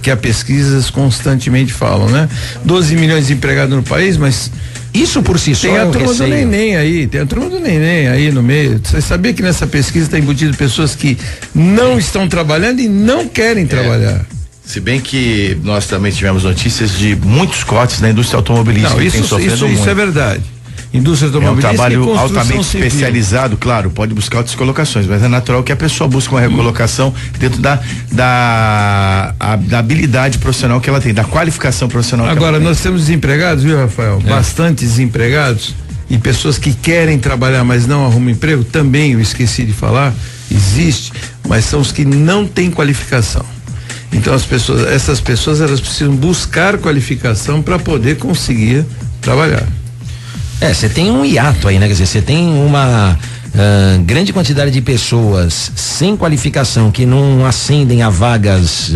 que as pesquisas constantemente falam, né? 12 milhões de desempregados no país, mas isso por si só tem a turma do neném aí no meio. Você sabia que nessa pesquisa está embutido pessoas que não estão trabalhando e não querem trabalhar? Se bem que nós também tivemos notícias de muitos cortes na indústria automobilística. Não, isso é verdade. Indústria automobilística, é um trabalho altamente especializado, claro, pode buscar outras colocações, mas é natural que a pessoa busque uma recolocação dentro da habilidade profissional que ela tem, da qualificação profissional. Agora, nós temos desempregados, viu, Rafael? Bastante desempregados e pessoas que querem trabalhar, mas não arrumam emprego, também eu esqueci de falar, existe, mas são os que não têm qualificação. Então essas pessoas elas precisam buscar qualificação para poder conseguir trabalhar. Você tem um hiato aí, né? Quer dizer, você tem uma grande quantidade de pessoas sem qualificação que não ascendem a vagas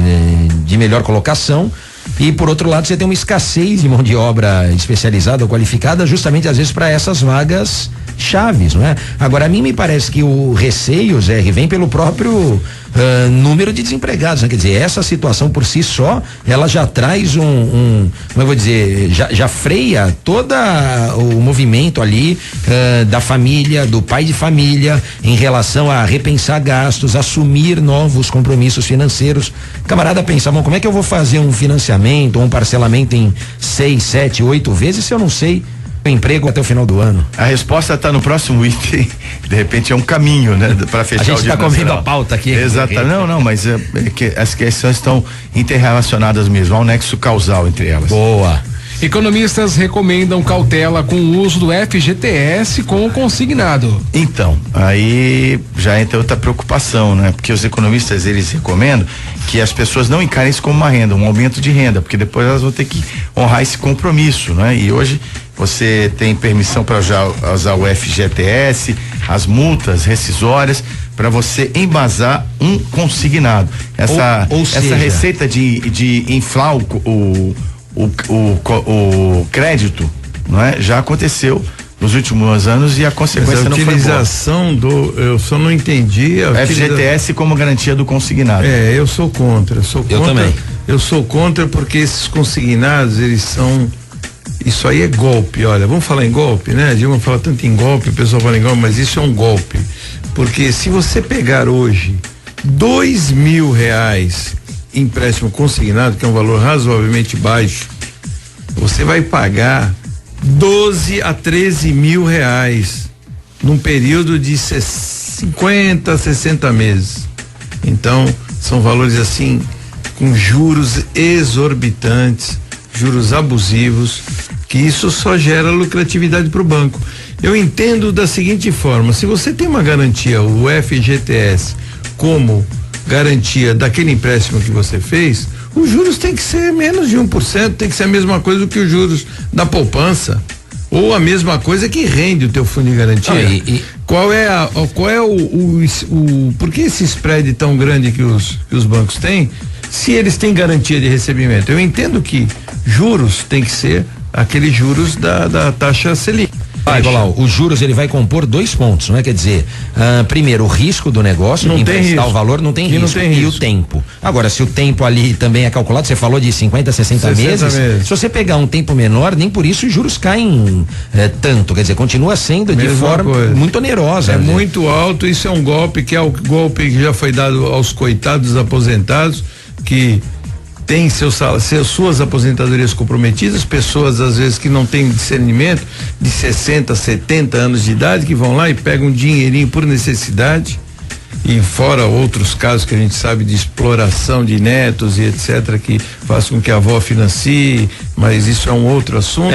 de melhor colocação, e por outro lado você tem uma escassez de mão de obra especializada ou qualificada justamente às vezes para essas vagas chaves, não é? Agora, a mim me parece que o receio, Zé, vem pelo próprio número de desempregados, né? Quer dizer, essa situação por si só, ela já traz como eu vou dizer, já freia todo o movimento ali da família, do pai de família, em relação a repensar gastos, assumir novos compromissos financeiros. Camarada pensa, bom, como é que eu vou fazer um financiamento ou um parcelamento em 6, 7, 8 vezes se eu não sei emprego até o final do ano? A resposta está no próximo item. De repente é um caminho, né, para fechar o dia. A gente está comendo a pauta aqui. Exatamente. Não, mas que as questões estão interrelacionadas mesmo. Há um nexo causal entre elas. Boa. Economistas recomendam cautela com o uso do FGTS com o consignado. Então, aí já entra outra preocupação, né? Porque os economistas, eles recomendam que as pessoas não encarem isso como uma renda, um aumento de renda, porque depois elas vão ter que honrar esse compromisso, né? E hoje você tem permissão para usar o FGTS, as multas rescisórias, para você embasar um consignado. Essa receita de inflar o crédito, não é? Já aconteceu nos últimos anos e a consequência não foi boa. A utilização eu só não entendi. FGTS como garantia do consignado. Eu sou contra. Eu também. Eu sou contra porque esses consignados, eles são. Isso aí é golpe, olha, vamos falar em golpe, né? A Dilma fala tanto em golpe, o pessoal fala em golpe, mas isso é um golpe. Porque se você pegar hoje R$2.000 empréstimo consignado, que é um valor razoavelmente baixo, você vai pagar 12 a 13 mil reais num período de 50, 60 meses. Então, são valores assim, com juros exorbitantes, juros abusivos, que isso só gera lucratividade para o banco. Eu entendo da seguinte forma: se você tem uma garantia, o FGTS, como garantia daquele empréstimo que você fez, os juros tem que ser menos de 1%, tem que ser a mesma coisa do que os juros da poupança, ou a mesma coisa que rende o teu fundo de garantia. Qual é o por que esse spread tão grande que os bancos têm, se eles têm garantia de recebimento? Eu entendo que juros tem que ser aqueles juros da taxa Selic. Nicolau, os juros ele vai compor 2 pontos, não é? Quer dizer, primeiro, o risco do negócio, não tem risco. O valor não tem risco, e o tempo. Agora, se o tempo ali também é calculado, você falou de 50, 60 meses, se você pegar um tempo menor, nem por isso os juros caem tanto, quer dizer, continua sendo de forma muito onerosa. É muito alto, isso é um golpe, que é o golpe que já foi dado aos coitados aposentados, que tem suas aposentadorias comprometidas, pessoas às vezes que não têm discernimento, de 60, 70 anos de idade, que vão lá e pegam um dinheirinho por necessidade. e fora outros casos que a gente sabe de exploração de netos e etc, que faz com que a avó financie, mas isso é um outro assunto.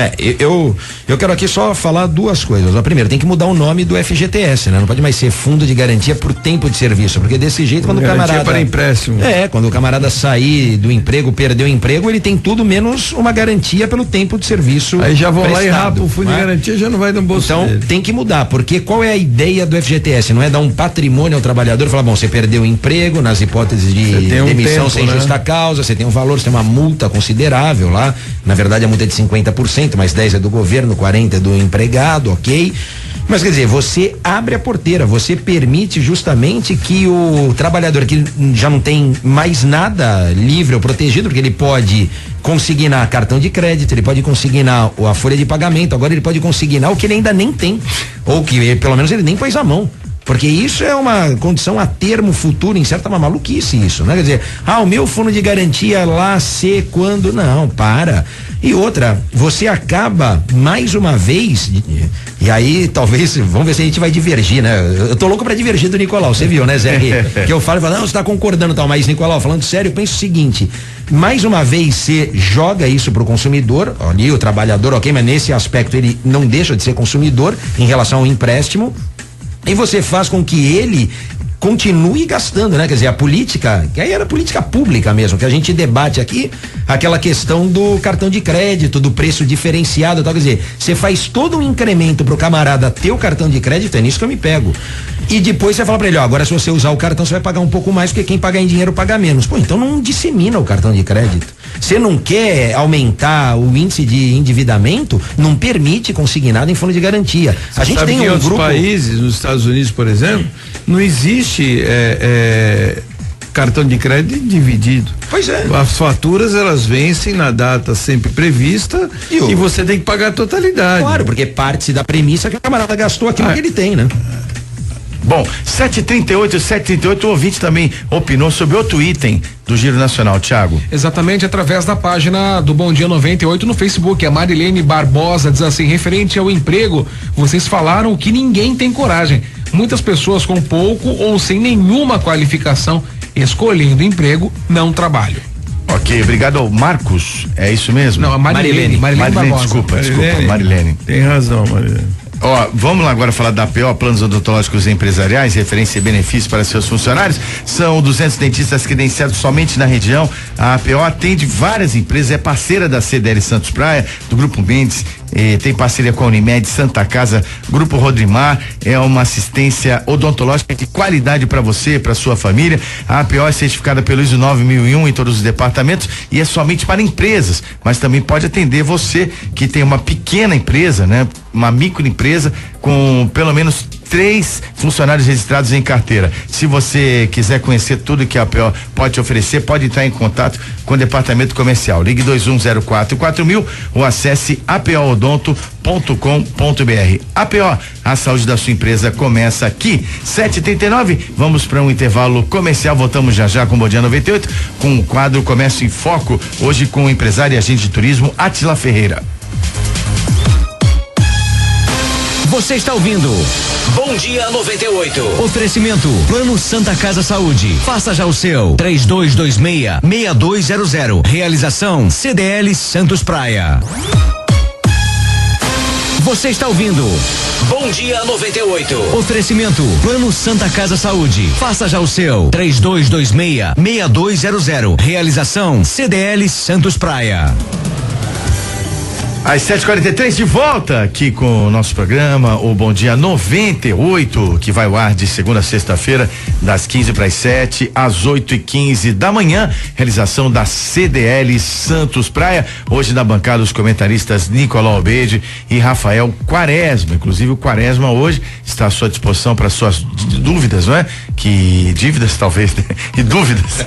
Eu quero aqui só falar duas coisas. A primeira, tem que mudar o nome do FGTS, né? Não pode mais ser Fundo de Garantia por Tempo de Serviço, porque desse jeito quando o camarada... para empréstimo. Quando o camarada sair do emprego, perder o emprego, ele tem tudo menos uma garantia pelo tempo de serviço. Aí já vão lá e prestado, rapam o fundo de garantia, já não vai dar um bolso. Então dele. tem que mudar, porque qual é a ideia do FGTS? Não é dar um patrimônio ao trabalhador e falar, bom, você perdeu o emprego, nas hipóteses de demissão sem justa causa, você tem um valor, você tem uma multa considerável lá, na verdade a multa é de 50%, mas 10% é do governo, 40% é do empregado, ok? Mas quer dizer, você abre a porteira, você permite justamente que o trabalhador que já não tem mais nada livre ou protegido, porque ele pode consignar cartão de crédito, ele pode consignar a folha de pagamento, agora ele pode consignar o que ele ainda nem tem, ou que pelo menos ele nem pôs a mão. Porque isso é uma condição a termo futuro, incerta, uma maluquice isso, né? Quer dizer, o meu fundo de garantia lá ser quando, não, para. E outra, você acaba mais uma vez, e aí talvez, vamos ver se a gente vai divergir, né? Eu tô louco pra divergir do Nicolau, você viu, né, Zé? Que eu falo, não, você tá concordando e tal, mas Nicolau, falando sério, eu penso o seguinte, mais uma vez você joga isso pro consumidor, ali o trabalhador, ok, mas nesse aspecto ele não deixa de ser consumidor em relação ao empréstimo, e você faz com que ele continue gastando, né? Quer dizer, a política, que aí era política pública mesmo, que a gente debate aqui, aquela questão do cartão de crédito, do preço diferenciado e tal, quer dizer, você faz todo um incremento pro camarada ter o cartão de crédito, é nisso que eu me pego. E depois você fala pra ele, agora se você usar o cartão você vai pagar um pouco mais, porque quem paga em dinheiro paga menos. Pô, então não dissemina o cartão de crédito. Você não quer aumentar o índice de endividamento, não permite consignado em fundo de garantia. A gente tem um grupo... países, nos Estados Unidos, por exemplo, não existe cartão de crédito dividido. Pois é. As faturas, elas vencem na data sempre prevista e você tem que pagar a totalidade. Claro, porque parte da premissa que o camarada gastou aquilo que ele tem, né? Bom, 7h38, o ouvinte também opinou sobre outro item do Giro Nacional, Thiago. Exatamente, através da página do Bom Dia 98 no Facebook. A Marilene Barbosa diz assim, referente ao emprego, vocês falaram que ninguém tem coragem. Muitas pessoas com pouco ou sem nenhuma qualificação escolhendo emprego, não trabalho. Ok, obrigado. Marcos, é isso mesmo? Não, a Marilene Barbosa. Desculpa, Marilene. Tem razão, Marilene. Vamos lá agora falar da APO, Planos Odontológicos Empresariais, referência e benefícios para seus funcionários. São 200 dentistas credenciados somente na região. A APO atende várias empresas, é parceira da CDL Santos Praia, do Grupo Mendes, tem parceria com a Unimed, Santa Casa, Grupo Rodrimar, é uma assistência odontológica de qualidade para você, para sua família. A APO é certificada pelo ISO 9001 em todos os departamentos e é somente para empresas, mas também pode atender você que tem uma pequena empresa, né? Uma microempresa com pelo menos 3 funcionários registrados em carteira. Se você quiser conhecer tudo que a APO pode te oferecer, pode entrar em contato com o departamento comercial. Ligue 21044000 ou acesse apoodonto.com.br. APO, a saúde da sua empresa começa aqui. 7h39, vamos para um intervalo comercial. Voltamos já com o Bom Dia 98 com o quadro Comércio em Foco, hoje com o empresário e agente de turismo Átila Ferreira. Você está ouvindo Bom Dia 98. Oferecimento Plano Santa Casa Saúde. Faça já o seu. 3226-6200. Realização CDL Santos Praia. Você está ouvindo Bom Dia 98. Oferecimento Plano Santa Casa Saúde. Faça já o seu. 3226-6200. Realização CDL Santos Praia. Às 7h43, de volta aqui com o nosso programa, o Bom Dia 98, que vai ao ar de segunda a sexta-feira, das 15 para as 7, às 8h15 da manhã. Realização da CDL Santos Praia. Hoje na bancada os comentaristas Nicolau Obeide e Rafael Quaresma. Inclusive o Quaresma hoje está à sua disposição para suas dúvidas, não é? Dívidas talvez, né? E dúvidas.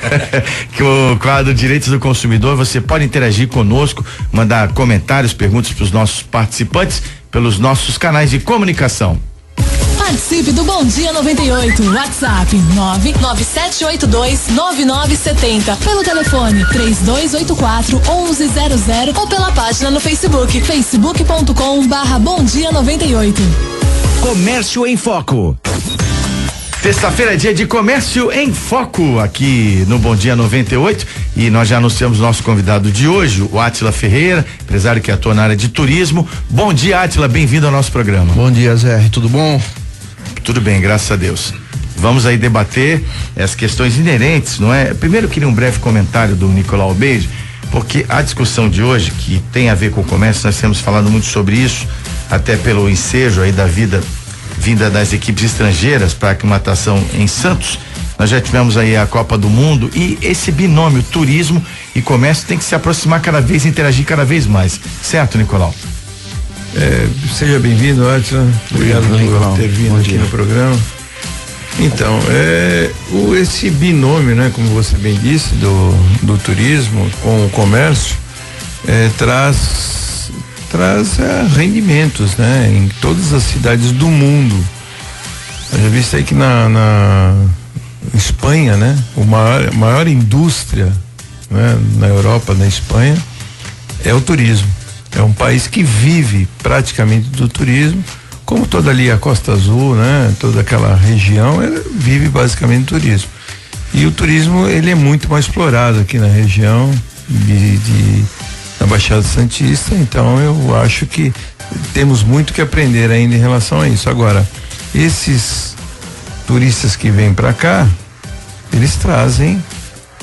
Que o quadro Direitos do Consumidor, você pode interagir conosco, mandar comentários, perguntas para os nossos participantes pelos nossos canais de comunicação. Participe do Bom Dia 98. WhatsApp 997829970. Pelo telefone 3284-1100 ou pela página no Facebook, facebook.com/Bom Dia 98. Comércio em Foco. Sexta-feira é dia de comércio em foco aqui no Bom Dia 98 e nós já anunciamos nosso convidado de hoje, o Átila Ferreira, empresário que atua na área de turismo. Bom dia, Átila, bem-vindo ao nosso programa. Bom dia, Zé, tudo bom? Tudo bem, graças a Deus. Vamos aí debater as questões inerentes, não é? Primeiro eu queria um breve comentário do Nicolau Beide, porque a discussão de hoje, que tem a ver com o comércio, nós temos falado muito sobre isso, até pelo ensejo aí da vinda das equipes estrangeiras para a aclimatação em Santos. Nós já tivemos aí a Copa do Mundo e esse binômio turismo e comércio tem que se aproximar cada vez, interagir cada vez mais. Certo, Nicolau? Seja bem-vindo, Átila. Obrigado por ter vindo aqui no programa. Então, esse binômio, né, como você bem disse, do turismo com o comércio, traz rendimentos, né, em todas as cidades do mundo. Eu já vi isso aí que na Espanha, né, a maior indústria, né, na Europa, na Espanha, é o turismo. É um país que vive praticamente do turismo, como toda ali a Costa Azul, né, toda aquela região, vive basicamente do turismo. E o turismo, ele é muito mais explorado aqui na região na Baixada Santista, então eu acho que temos muito que aprender ainda em relação a isso. Agora, esses turistas que vêm para cá, eles trazem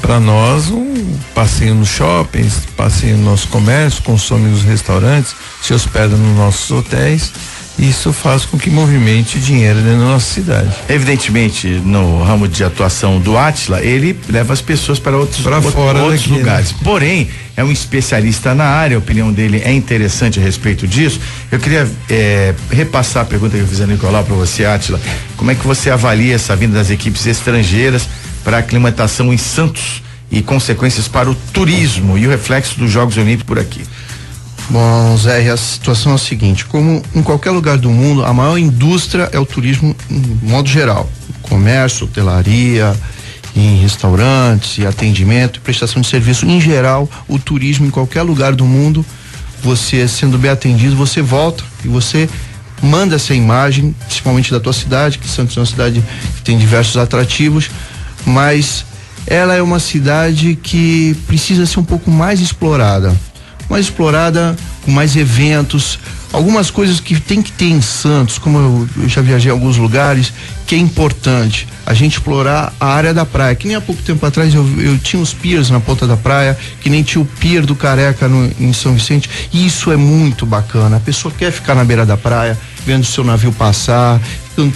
para nós um passeio nos shoppings, passeio no nosso comércio, consomem nos restaurantes, se hospedam nos nossos hotéis. Isso faz com que movimente dinheiro dentro da nossa cidade. Evidentemente, no ramo de atuação do Átila, ele leva as pessoas para outros lugares. Né? Porém, é um especialista na área, a opinião dele é interessante a respeito disso. Eu queria repassar a pergunta que eu fiz a Nicolau para você, Átila. Como é que você avalia essa vinda das equipes estrangeiras para a aclimatação em Santos e consequências para o turismo e o reflexo dos Jogos Olímpicos por aqui? Bom, Zé, a situação é a seguinte: como em qualquer lugar do mundo, a maior indústria é o turismo, em modo geral. Comércio, hotelaria, em restaurantes, e atendimento, prestação de serviço. Em geral, o turismo em qualquer lugar do mundo, você sendo bem atendido, você volta e você manda essa imagem, principalmente da tua cidade, que Santos é uma cidade que tem diversos atrativos, mas ela é uma cidade que precisa ser um pouco mais explorada, com mais eventos, algumas coisas que tem que ter em Santos, como eu já viajei em alguns lugares, que é importante a gente explorar a área da praia, que nem há pouco tempo atrás eu tinha os piers na ponta da praia, que nem tinha o pier do Careca em São Vicente, e isso é muito bacana. A pessoa quer ficar na beira da praia, vendo o seu navio passar,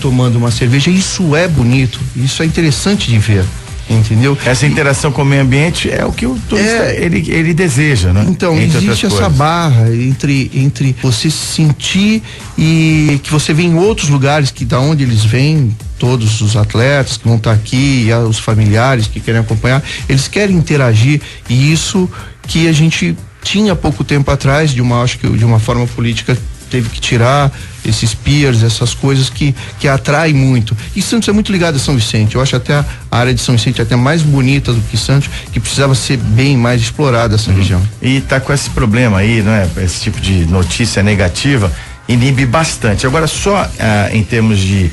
tomando uma cerveja, isso é bonito, isso é interessante de ver. Entendeu? Essa interação com o meio ambiente é o que o turista ele deseja, né? Então, existe essa barra entre você se sentir e que você vê em outros lugares, que da onde eles vêm, todos os atletas que vão estar aqui, e os familiares que querem acompanhar, eles querem interagir, e isso que a gente tinha pouco tempo atrás, acho que de uma forma política teve que tirar esses piers, essas coisas que atraem muito. E Santos é muito ligado a São Vicente. Eu acho até a área de São Vicente até mais bonita do que Santos, que precisava ser bem mais explorada essa região. E tá com esse problema aí, não é? Esse tipo de notícia negativa inibe bastante. Agora, só em termos de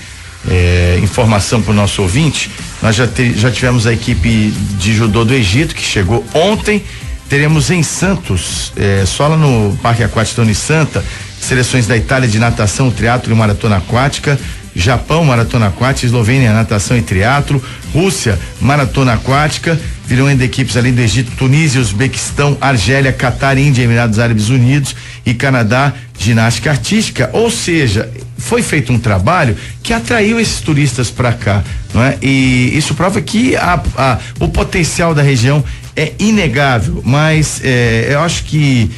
informação para o nosso ouvinte, nós já tivemos a equipe de judô do Egito que chegou ontem. Teremos em Santos, só lá no Parque Aquático Tony Santa, seleções da Itália de natação, triatlo e maratona aquática, Japão, maratona aquática, Eslovênia, natação e triatlo, Rússia, maratona aquática, virão ainda equipes além do Egito, Tunísia, Uzbequistão, Argélia, Catar, Índia, Emirados Árabes Unidos e Canadá, ginástica artística. Ou seja, foi feito um trabalho que atraiu esses turistas para cá, não é? E isso prova que o potencial da região é inegável, mas eu acho que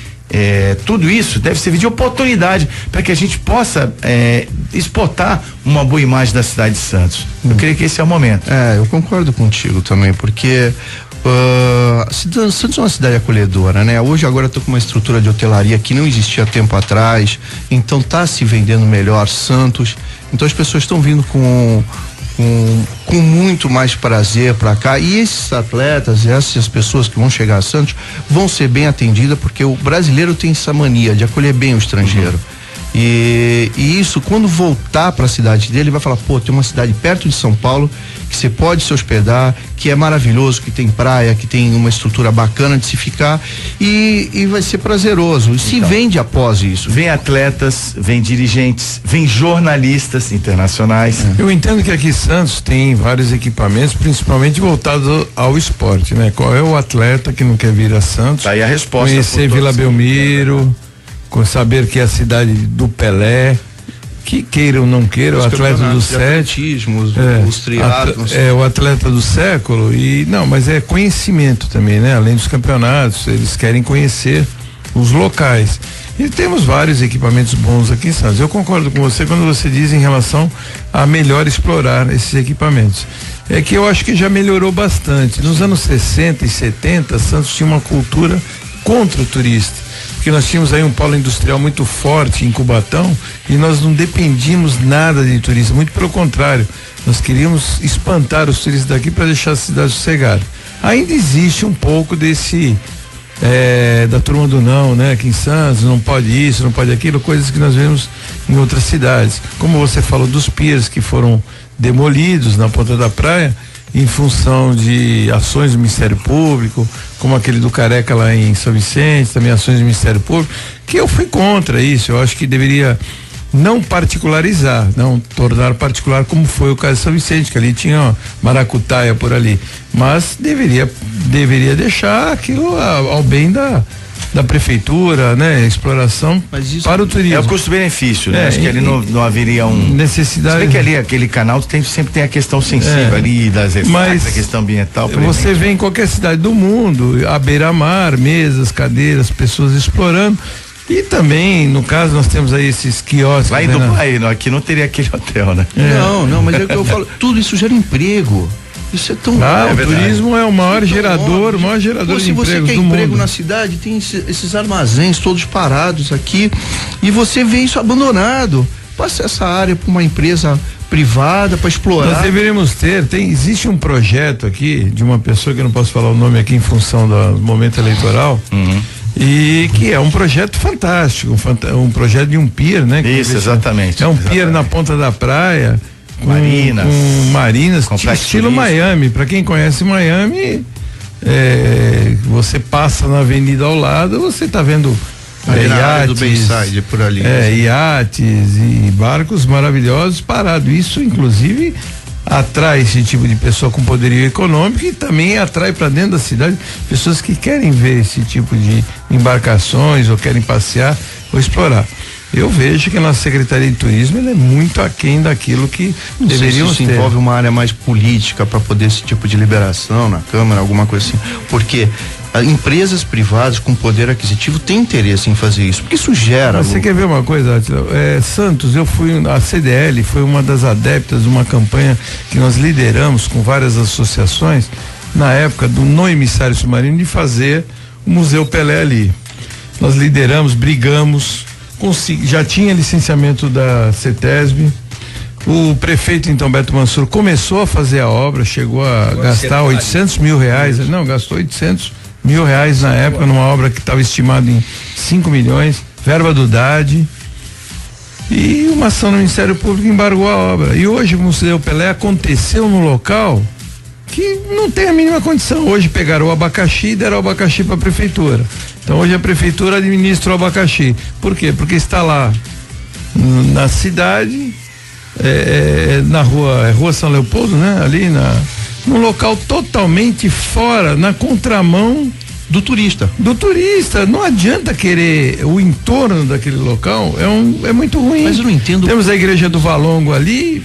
tudo isso deve servir de oportunidade para que a gente possa exportar uma boa imagem da cidade de Santos. Eu creio que esse é o momento. Eu concordo contigo também, porque Santos é uma cidade acolhedora, né? Hoje agora estou com uma estrutura de hotelaria que não existia tempo atrás, então tá se vendendo melhor Santos, então as pessoas estão vindo com muito mais prazer para cá, e esses atletas, essas pessoas que vão chegar a Santos vão ser bem atendidas, porque o brasileiro tem essa mania de acolher bem o estrangeiro. E isso, quando voltar para a cidade dele, ele vai falar, pô, tem uma cidade perto de São Paulo que você pode se hospedar, que é maravilhoso, que tem praia, que tem uma estrutura bacana de se ficar e vai ser prazeroso. E se vende após isso. Vem atletas, vem dirigentes, vem jornalistas internacionais. Eu entendo que aqui em Santos tem vários equipamentos, principalmente voltados ao esporte, né? Qual é o atleta que não quer vir a Santos? Tá aí a resposta. Conhecer Vila Belmiro, saber que é a cidade do Pelé, que queira ou não queira, o atleta do século, os triatlos. O atleta do século mas é conhecimento também, né? Além dos campeonatos, eles querem conhecer os locais. E temos vários equipamentos bons aqui em Santos. Eu concordo com você quando você diz em relação a melhor explorar esses equipamentos. É que eu acho que já melhorou bastante. Nos anos 60 e 70, Santos tinha uma cultura contra o turista. Porque nós tínhamos aí um polo industrial muito forte em Cubatão e nós não dependíamos nada de turista, muito pelo contrário, nós queríamos espantar os turistas daqui para deixar a cidade sossegada. Ainda existe um pouco desse da turma do não, né? Aqui em Santos, não pode isso, não pode aquilo, coisas que nós vemos em outras cidades. Como você falou dos piers que foram demolidos na ponta da praia, em função de ações do Ministério Público, como aquele do Careca lá em São Vicente, também ações do Ministério Público, que eu fui contra isso. Eu acho que deveria não particularizar, não tornar particular como foi o caso de São Vicente, que ali tinha uma maracutaia por ali, mas deveria deixar aquilo ao bem da prefeitura, né? Exploração para o turismo. É o custo-benefício, né? Acho que ali não haveria necessidade. Se bem que ali, aquele canal sempre tem a questão sensível ali das reflexos, a questão ambiental. Você vê em qualquer cidade do mundo, à beira-mar, mesas, cadeiras, pessoas explorando. E também, no caso, nós temos aí esses quiosques. Lá em Dubai, aqui não teria aquele hotel, né? Não, mas é o que eu falo, tudo isso gera emprego. Isso é tão o turismo é o maior gerador de empregos do mundo. Se você quer emprego na cidade, tem esses armazéns todos parados aqui e você vê isso abandonado. Passa essa área para uma empresa privada para explorar. Nós deveríamos existe um projeto aqui de uma pessoa que eu não posso falar o nome aqui em função do momento eleitoral. E que é um projeto fantástico, um projeto de um pier, né? Isso, exatamente. É um pier na ponta da praia. Marinas, estilo Miami. Para quem conhece Miami, você passa na avenida ao lado, você está vendo iates, do Bayside, por ali. Iates e barcos maravilhosos parados. Isso, inclusive, atrai esse tipo de pessoa com poderio econômico e também atrai para dentro da cidade pessoas que querem ver esse tipo de embarcações ou querem passear ou explorar. Eu vejo que a nossa Secretaria de Turismo é muito aquém daquilo que deveríamos ter. Envolve uma área mais política para poder esse tipo de liberação na Câmara, alguma coisa assim, porque empresas privadas com poder aquisitivo têm interesse em fazer isso, porque isso gera. Mas você quer ver uma coisa, Átila? Santos, a CDL foi uma das adeptas de uma campanha que nós lideramos com várias associações na época no emissário submarino de fazer o Museu Pelé ali. Nós lideramos, brigamos, já tinha licenciamento da CETESB. O prefeito, então, Beto Mansur, começou a fazer a obra, chegou a gastar 800 mil reais, gastou 800 mil reais na época, numa obra que estava estimada em 5 milhões, verba do DAD, e uma ação no Ministério Público embargou a obra. E hoje o Museu Pelé aconteceu no local que não tem a mínima condição. Hoje pegaram o abacaxi e deram o abacaxi para a prefeitura. Então hoje a prefeitura administra o abacaxi. Por quê? Porque está lá na cidade, na rua São Leopoldo, né? Ali num local totalmente fora, na contramão do turista. Não adianta querer o entorno daquele local, é muito ruim. Mas eu não entendo. Temos a igreja do Valongo ali,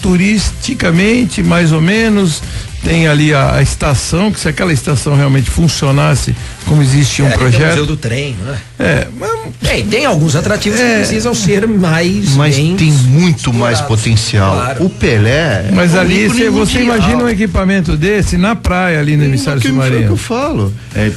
turisticamente, mais ou menos. Tem ali a estação, que se aquela estação realmente funcionasse como existe um projeto. Tem o Museu do Trem, né? Tem alguns atrativos que precisam ser mais. Mas tem muito mais potencial. Claro. O Pelé. Mas ali você imagina um equipamento desse na praia ali no emissário submarino. É o que eu falo.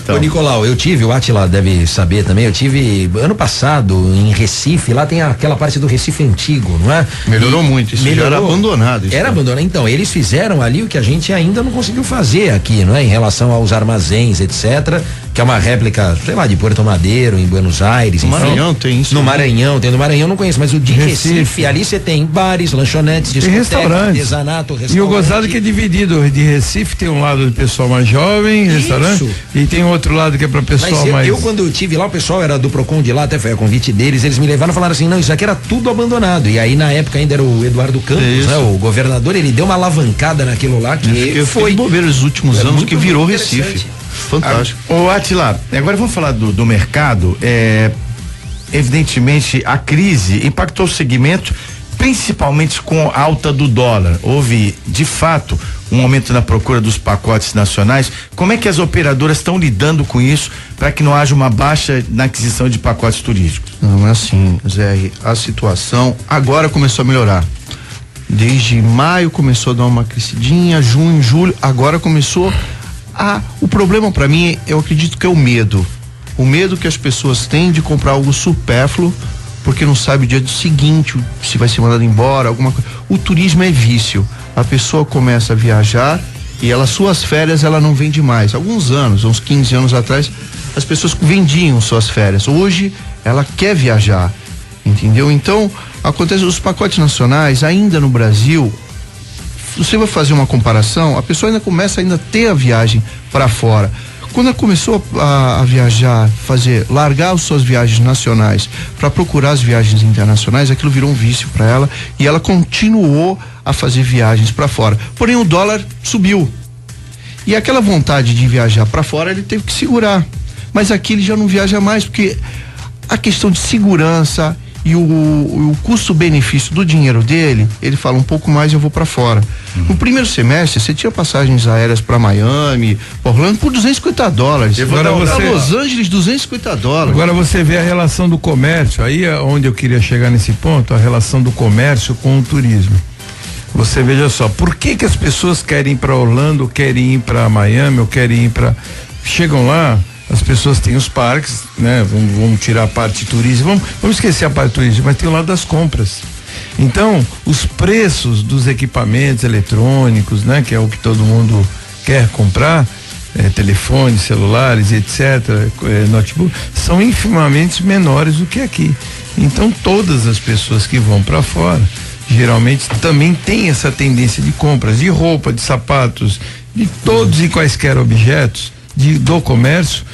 Ô, Nicolau, o Átila deve saber também, eu tive ano passado em Recife, lá tem aquela parte do Recife antigo, não é? Melhorou muito, isso já era abandonado. Era abandonado, então, eles fizeram ali o que a gente ainda não conseguiu fazer aqui, não é? Em relação aos armazéns, etc. que é uma réplica, sei lá, de Puerto Madeiro, em Buenos Aires. No Maranhão tem isso. No Maranhão, tem no Maranhão, não conheço, mas o de Recife, ali você tem bares, lanchonetes, discotecas, artesanato, restaurante. E o gozado que é dividido, de Recife tem um lado do pessoal mais jovem, restaurante, e tem outro lado que é para pessoal mais... Eu quando eu tive lá, o pessoal era do Procon de lá, até foi a convite deles, eles me levaram e falaram assim, não, isso aqui era tudo abandonado, e aí na época ainda era o Eduardo Campos, né, o governador, ele deu uma alavancada naquilo lá, que foi bobeira nos últimos anos que virou Recife. Fantástico. Ô Atila, agora vamos falar do mercado. Evidentemente a crise impactou o segmento, principalmente com a alta do dólar. Houve, de fato, um aumento na procura dos pacotes nacionais. Como é que as operadoras estão lidando com isso para que não haja uma baixa na aquisição de pacotes turísticos? Não é assim, Zé, a situação agora começou a melhorar. Desde maio começou a dar uma crescidinha, junho, julho, agora começou o problema para mim, eu acredito que é o medo. O medo que as pessoas têm de comprar algo supérfluo, porque não sabe o dia seguinte se vai ser mandado embora, alguma coisa. O turismo é vício. A pessoa começa a viajar e suas férias ela não vende mais. Alguns anos, uns 15 anos atrás, as pessoas vendiam suas férias. Hoje ela quer viajar, entendeu? Então, acontece, os pacotes nacionais ainda no Brasil, você vai fazer uma comparação, a pessoa ainda começa a ter a viagem para fora. Quando ela começou a viajar, largar as suas viagens nacionais para procurar as viagens internacionais, aquilo virou um vício para ela e ela continuou a fazer viagens para fora. Porém, o dólar subiu. E aquela vontade de viajar para fora, ele teve que segurar. Mas aqui ele já não viaja mais, porque a questão de segurança e o custo-benefício do dinheiro dele, ele fala um pouco mais, eu vou para fora. No primeiro semestre, você tinha passagens aéreas para Miami, Orlando, por $250. Agora Los Angeles, $250. Agora você vê a relação do comércio, aí é onde eu queria chegar nesse ponto, a relação do comércio com o turismo. Você veja só, por que as pessoas querem ir para Orlando, querem ir para Miami, ou querem ir chegam lá, as pessoas têm os parques, né? Vamos tirar a parte turística, vamos esquecer a parte turística, mas tem o lado das compras. Então, os preços dos equipamentos eletrônicos, né? Que é o que todo mundo quer comprar, telefones, celulares, etc., notebook, são infimamente menores do que aqui. Então, todas as pessoas que vão para fora, geralmente também tem essa tendência de compras de roupa, de sapatos, de todos e quaisquer objetos do comércio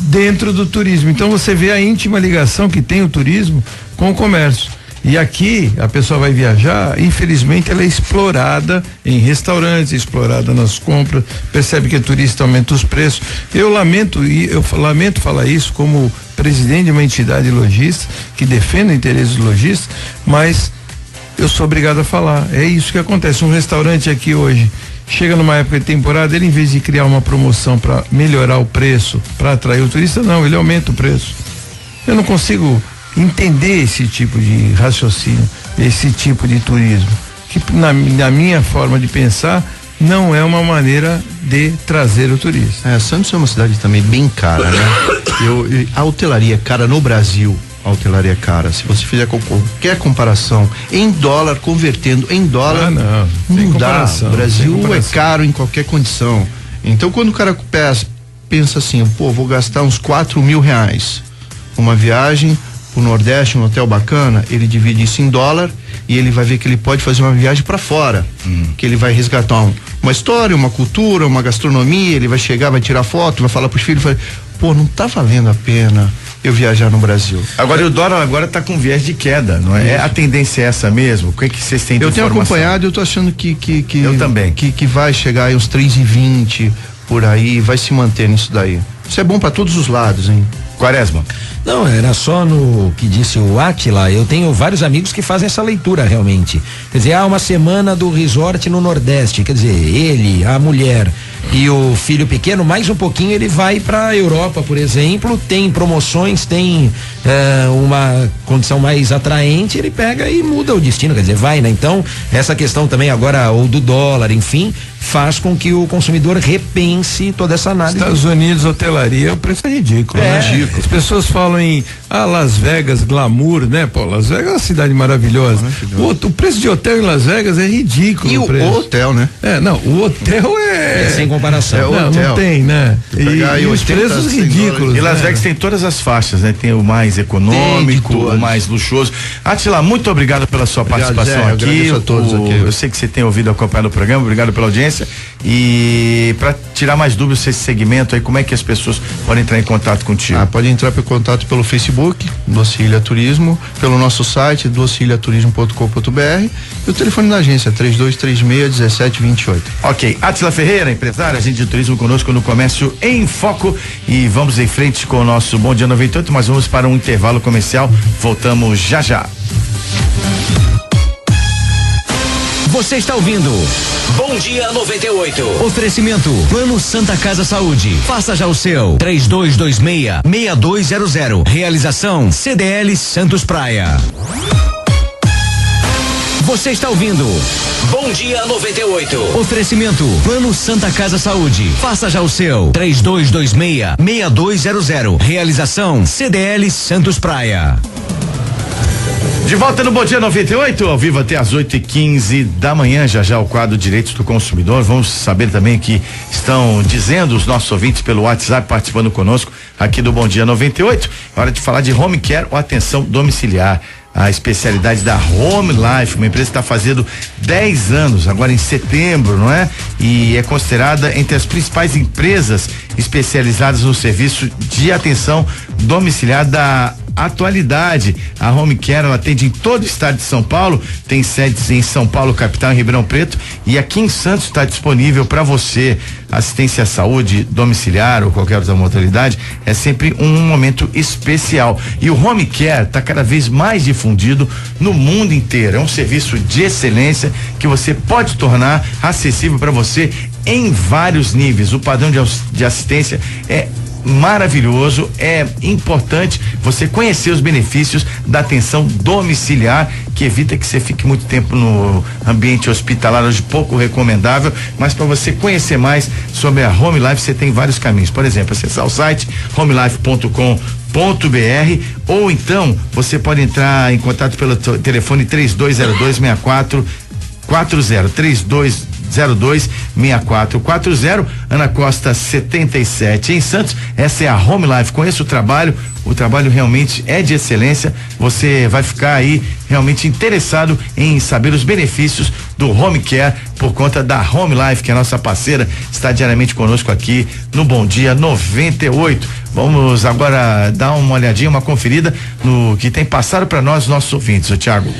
dentro do turismo. Então você vê a íntima ligação que tem o turismo com o comércio. E aqui a pessoa vai viajar, infelizmente ela é explorada em restaurantes, explorada nas compras, percebe que o turista aumenta os preços. Eu lamento falar isso como presidente de uma entidade logística que defende o interesse dos lojistas, mas eu sou obrigado a falar. É isso que acontece. Um restaurante aqui hoje chega numa época de temporada, ele em vez de criar uma promoção para melhorar o preço, para atrair o turista, não, ele aumenta o preço. Eu não consigo entender esse tipo de raciocínio, esse tipo de turismo, que na minha forma de pensar não é uma maneira de trazer o turista. Santos é uma cidade também bem cara, né? A hotelaria é cara no Brasil. A hotelaria é cara. Se você fizer qualquer comparação em dólar, convertendo em dólar, não dá. O Brasil é caro em qualquer condição. Então, quando o cara pensa assim, vou gastar uns R$4.000, uma viagem pro Nordeste, um hotel bacana, ele divide isso em dólar e ele vai ver que ele pode fazer uma viagem para fora, que ele vai resgatar uma história, uma cultura, uma gastronomia, ele vai chegar, vai tirar foto, vai falar pros filhos, não tá valendo a pena eu viajar no Brasil. Agora o dólar agora tá com viés de queda, não é? A tendência é essa mesmo? O que vocês têm de informação? Eu tenho acompanhado, eu tô achando que eu também. Que vai chegar aí uns 3,20 por aí, vai se manter nisso daí. Isso é bom para todos os lados, hein? Quaresma. Não, era só no que disse o Átila, eu tenho vários amigos que fazem essa leitura realmente. Quer dizer, uma semana do resort no Nordeste, quer dizer, ele, a mulher e o filho pequeno, mais um pouquinho ele vai pra Europa, por exemplo, tem promoções, tem uma condição mais atraente, ele pega e muda o destino, quer dizer, vai, né? Então, essa questão também agora, ou do dólar, enfim, faz com que o consumidor repense toda essa análise. Estados Unidos, hotelaria, o preço é ridículo, né? Ridículo. As pessoas falam em Las Vegas, glamour, né? Las Vegas é uma cidade maravilhosa. O preço de hotel em Las Vegas é ridículo. E o hotel, né? O hotel é tem comparação. Não tem, né? E os preços ridículos. E Las Vegas tem todas as faixas, né? Tem o mais econômico, o mais luxuoso. Atila, muito obrigado pela sua participação aqui. Agradeço a todos aqui. Eu sei que você tem ouvido acompanhar o programa, obrigado pela audiência. E para tirar mais dúvidas desse segmento aí, como é que as pessoas podem entrar em contato contigo? Pode entrar em contato pelo Facebook, Doce Ilha Turismo, pelo nosso site, docilhaturismo.com.br, e o telefone da agência, 3236-1728. Ok, Atila Ferreira, empresário, agente de turismo conosco no Comércio em Foco, e vamos em frente com o nosso Bom Dia 98, mas vamos para um intervalo comercial, voltamos já já. Você está ouvindo Bom Dia 98. Oferecimento Plano Santa Casa Saúde. Faça já o seu. 3226-6200. Realização CDL Santos Praia. Você está ouvindo Bom Dia 98. Oferecimento Plano Santa Casa Saúde. Faça já o seu. 3226-6200. Realização CDL Santos Praia. De volta no Bom Dia 98, ao vivo até às 8h15 da manhã, já o quadro Direitos do Consumidor. Vamos saber também que estão dizendo os nossos ouvintes pelo WhatsApp, participando conosco aqui do Bom Dia 98. É hora de falar de home care ou atenção domiciliar. A especialidade da Home Life, uma empresa que está fazendo 10 anos, agora em setembro, não é? E é considerada entre as principais empresas especializadas no serviço de atenção domiciliar da atualidade. A Home Care, ela atende em todo o estado de São Paulo, tem sedes em São Paulo, capital, em Ribeirão Preto, e aqui em Santos está disponível para você. Assistência à saúde domiciliar ou qualquer outra modalidade é sempre um momento especial. E o Home Care está cada vez mais difundido no mundo inteiro. É um serviço de excelência que você pode tornar acessível para você em vários níveis. O padrão de assistência é maravilhoso. É importante você conhecer os benefícios da atenção domiciliar, que evita que você fique muito tempo no ambiente hospitalar, hoje pouco recomendável, mas para você conhecer mais sobre a Home Life, você tem vários caminhos. Por exemplo, acessar o site homelife.com.br, ou então você pode entrar em contato pelo telefone 3202-6440, 3202-6440, Ana Costa 77 em Santos. Essa é a Home Life. Conheça o trabalho realmente é de excelência. Você vai ficar aí realmente interessado em saber os benefícios do Home Care por conta da Home Life, que é a nossa parceira, está diariamente conosco aqui no Bom Dia 98. Vamos agora dar uma olhadinha, uma conferida no que tem passado para nós, nossos ouvintes, o Thiago.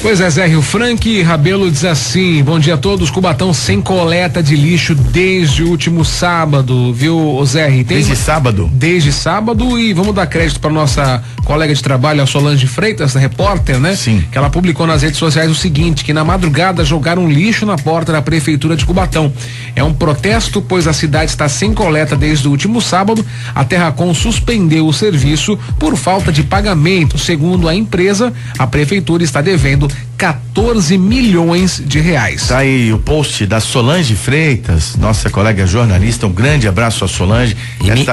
Pois é, Zé, o Frank Rabelo diz assim: bom dia a todos, Cubatão sem coleta de lixo desde o último sábado, viu, Zé? Desde sábado? Desde sábado, e vamos dar crédito para nossa colega de trabalho, a Solange Freitas, repórter, né? Sim. Que ela publicou nas redes sociais o seguinte, que na madrugada jogaram lixo na porta da prefeitura de Cubatão. É um protesto, pois a cidade está sem coleta desde o último sábado. A Terracom suspendeu o serviço por falta de pagamento. Segundo a empresa, a prefeitura está devendo 14 milhões de reais. Tá aí o post da Solange Freitas, nossa colega jornalista. Um grande abraço a Solange,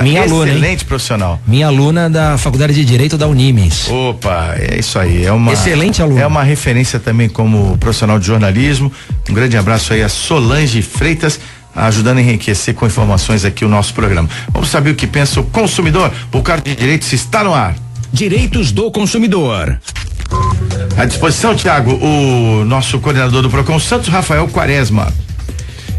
minha aluna, excelente profissional. Minha aluna da Faculdade de Direito da Unimes. Opa, é isso aí, é uma excelente aluna. É uma referência também como profissional de jornalismo. Um grande abraço aí a Solange Freitas, ajudando a enriquecer com informações aqui o nosso programa. Vamos saber o que pensa o consumidor. O Cargo de Direitos está no ar. Direitos do consumidor. À disposição, Thiago, o nosso coordenador do Procon Santos, Rafael Quaresma.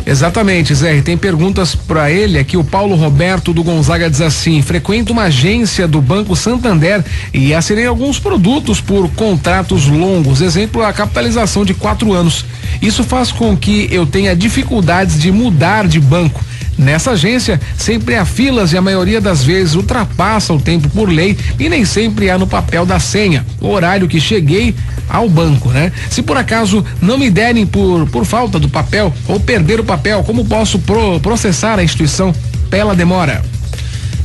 Exatamente, Zé, tem perguntas para ele aqui. O Paulo Roberto do Gonzaga diz assim: frequento uma agência do Banco Santander e assinei alguns produtos por contratos longos, exemplo, a capitalização de 4 anos. Isso faz com que eu tenha dificuldades de mudar de banco. Nessa agência sempre há filas e a maioria das vezes ultrapassa o tempo por lei e nem sempre há no papel da senha o horário que cheguei ao banco, né? Se por acaso não me derem por falta do papel ou perder o papel, como posso processar a instituição pela demora?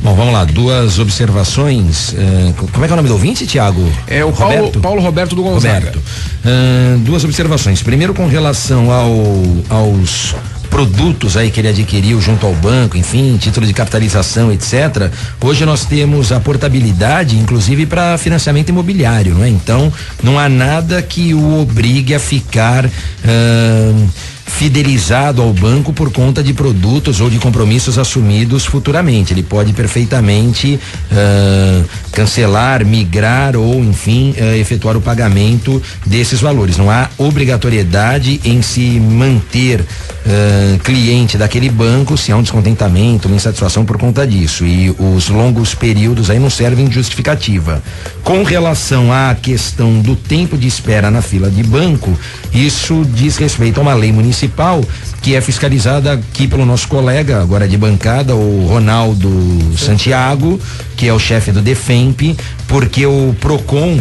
Bom, vamos lá, 2 observações. Como é que é o nome do ouvinte, Thiago? É o Paulo Roberto do Gonzaga. 2 observações. Primeiro, com relação aos produtos aí que ele adquiriu junto ao banco, enfim, título de capitalização, etc. Hoje nós temos a portabilidade, inclusive para financiamento imobiliário, não é? Então, não há nada que o obrigue a ficar fidelizado ao banco por conta de produtos ou de compromissos assumidos futuramente. Ele pode perfeitamente cancelar, migrar ou, enfim, efetuar o pagamento desses valores. Não há obrigatoriedade em se manter cliente daquele banco se há um descontentamento, uma insatisfação por conta disso. E os longos períodos aí não servem de justificativa. Com relação à questão do tempo de espera na fila de banco, isso diz respeito a uma lei municipal que é fiscalizada aqui pelo nosso colega, agora de bancada, o Ronaldo Santiago, que é o chefe do DEFEMP, porque o PROCON,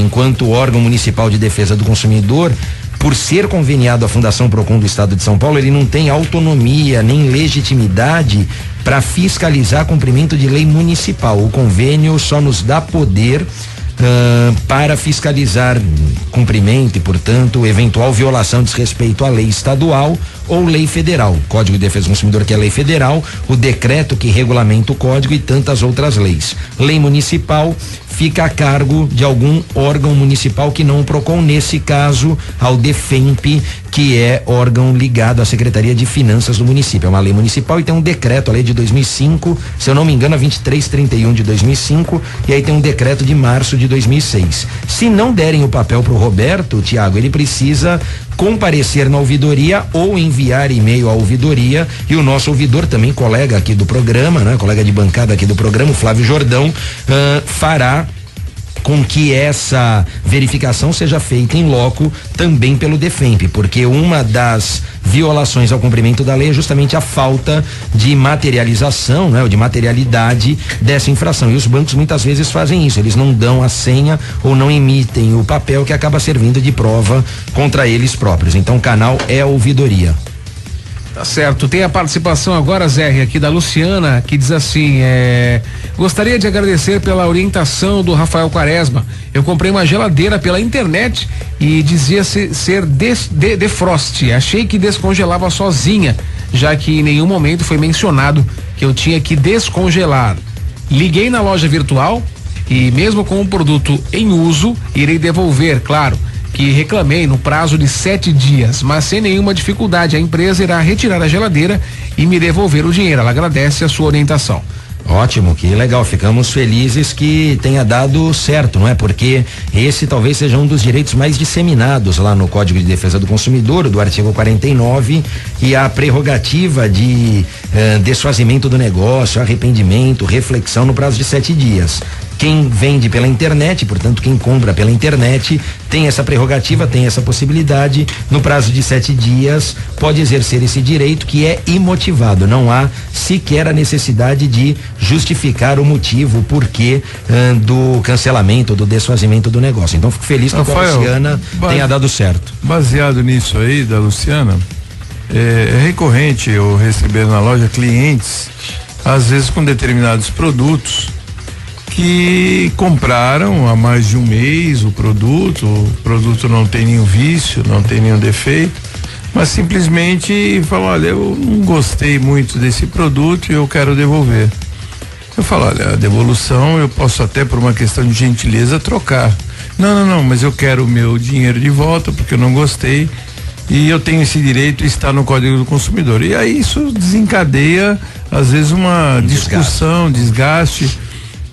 enquanto órgão municipal de defesa do consumidor, por ser conveniado à Fundação PROCON do Estado de São Paulo, ele não tem autonomia nem legitimidade para fiscalizar cumprimento de lei municipal. O convênio só nos dá poder para fiscalizar cumprimento e, portanto, eventual violação, desrespeito à lei estadual ou lei federal. Código de Defesa do Consumidor, que é lei federal, o decreto que regulamenta o código e tantas outras leis. Lei municipal fica a cargo de algum órgão municipal que não o PROCON, nesse caso ao DEFEMP, que é órgão ligado à Secretaria de Finanças do município. É uma lei municipal e tem um decreto, a lei de 2005, se eu não me engano, a 2331 de 2005, e aí tem um decreto de março de 2006. Se não derem o papel pro Roberto, Tiago, ele precisa comparecer na ouvidoria ou enviar e-mail à ouvidoria, e o nosso ouvidor, também colega aqui do programa, né, colega de bancada aqui do programa, o Flávio Jordão, fará com que essa verificação seja feita em loco também pelo DEFEMP, porque uma das violações ao cumprimento da lei é justamente a falta de materialização, né, ou de materialidade dessa infração, e os bancos muitas vezes fazem isso, eles não dão a senha ou não emitem o papel que acaba servindo de prova contra eles próprios. Então o canal é a ouvidoria. Tá certo, tem a participação agora, Zé, aqui da Luciana, que diz assim, gostaria de agradecer pela orientação do Rafael Quaresma. Eu comprei uma geladeira pela internet e dizia ser defrost. Achei que descongelava sozinha, já que em nenhum momento foi mencionado que eu tinha que descongelar. Liguei na loja virtual e mesmo com o produto em uso, irei devolver, claro, que reclamei no prazo de 7 dias, mas sem nenhuma dificuldade. A empresa irá retirar a geladeira e me devolver o dinheiro. Ela agradece a sua orientação. Ótimo, que legal, ficamos felizes que tenha dado certo, não é? Porque esse talvez seja um dos direitos mais disseminados lá no Código de Defesa do Consumidor, do artigo 49, e a prerrogativa de desfazimento do negócio, arrependimento, reflexão no prazo de 7 dias. Quem vende pela internet, portanto quem compra pela internet, tem essa prerrogativa, tem essa possibilidade, no prazo de 7 dias pode exercer esse direito, que é imotivado, não há sequer a necessidade de justificar o motivo, o porquê do cancelamento, do desfazimento do negócio. Então fico feliz que a Luciana tenha dado certo. Baseado nisso aí da Luciana, é recorrente eu receber na loja clientes, às vezes com determinados produtos, que compraram há mais de um mês o produto não tem nenhum vício, não tem nenhum defeito, mas simplesmente falam, olha, eu não gostei muito desse produto e eu quero devolver. Eu falo, olha, a devolução eu posso até, por uma questão de gentileza, trocar. Não, mas eu quero o meu dinheiro de volta porque eu não gostei e eu tenho esse direito, está no Código do Consumidor. E aí isso desencadeia, às vezes, uma discussão, desgaste.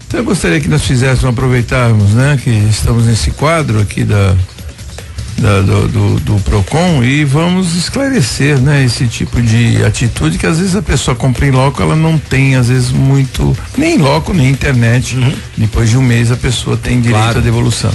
Então eu gostaria que nós aproveitarmos, né, que estamos nesse quadro aqui do PROCON e vamos esclarecer, né, esse tipo de atitude que às vezes a pessoa compra em loco, ela não tem às vezes muito, nem em loco, nem internet. Depois de um mês a pessoa tem direito à devolução.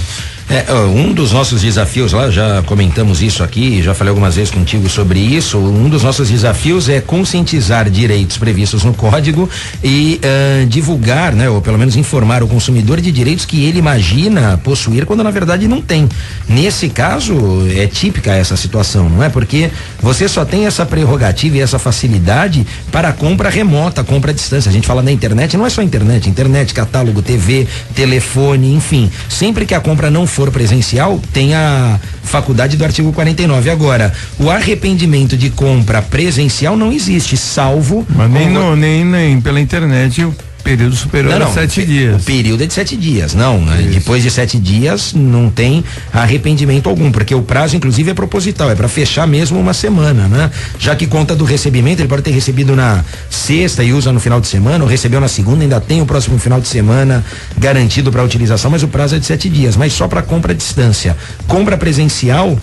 Um dos nossos desafios lá, já comentamos isso aqui, já falei algumas vezes contigo sobre isso, um dos nossos desafios é conscientizar direitos previstos no código e divulgar, né, ou pelo menos informar o consumidor de direitos que ele imagina possuir quando na verdade não tem. Nesse caso é típica essa situação, não é? Porque você só tem essa prerrogativa e essa facilidade para a compra remota, compra à distância. A gente fala na internet, não é só internet, catálogo, TV, telefone, enfim, sempre que a compra não for presencial, tem a faculdade do artigo 49. Agora, o arrependimento de compra presencial não existe, salvo. Mas nem pela internet período superior a 7 dias. O período é de 7 dias, não. Né? Depois de 7 dias não tem arrependimento algum, porque o prazo, inclusive, é proposital, é para fechar mesmo uma semana, né? Já que conta do recebimento, ele pode ter recebido na sexta e usa no final de semana, ou recebeu na segunda, ainda tem o próximo final de semana garantido para utilização, mas o prazo é de 7 dias, mas só para compra à distância. Compra presencial,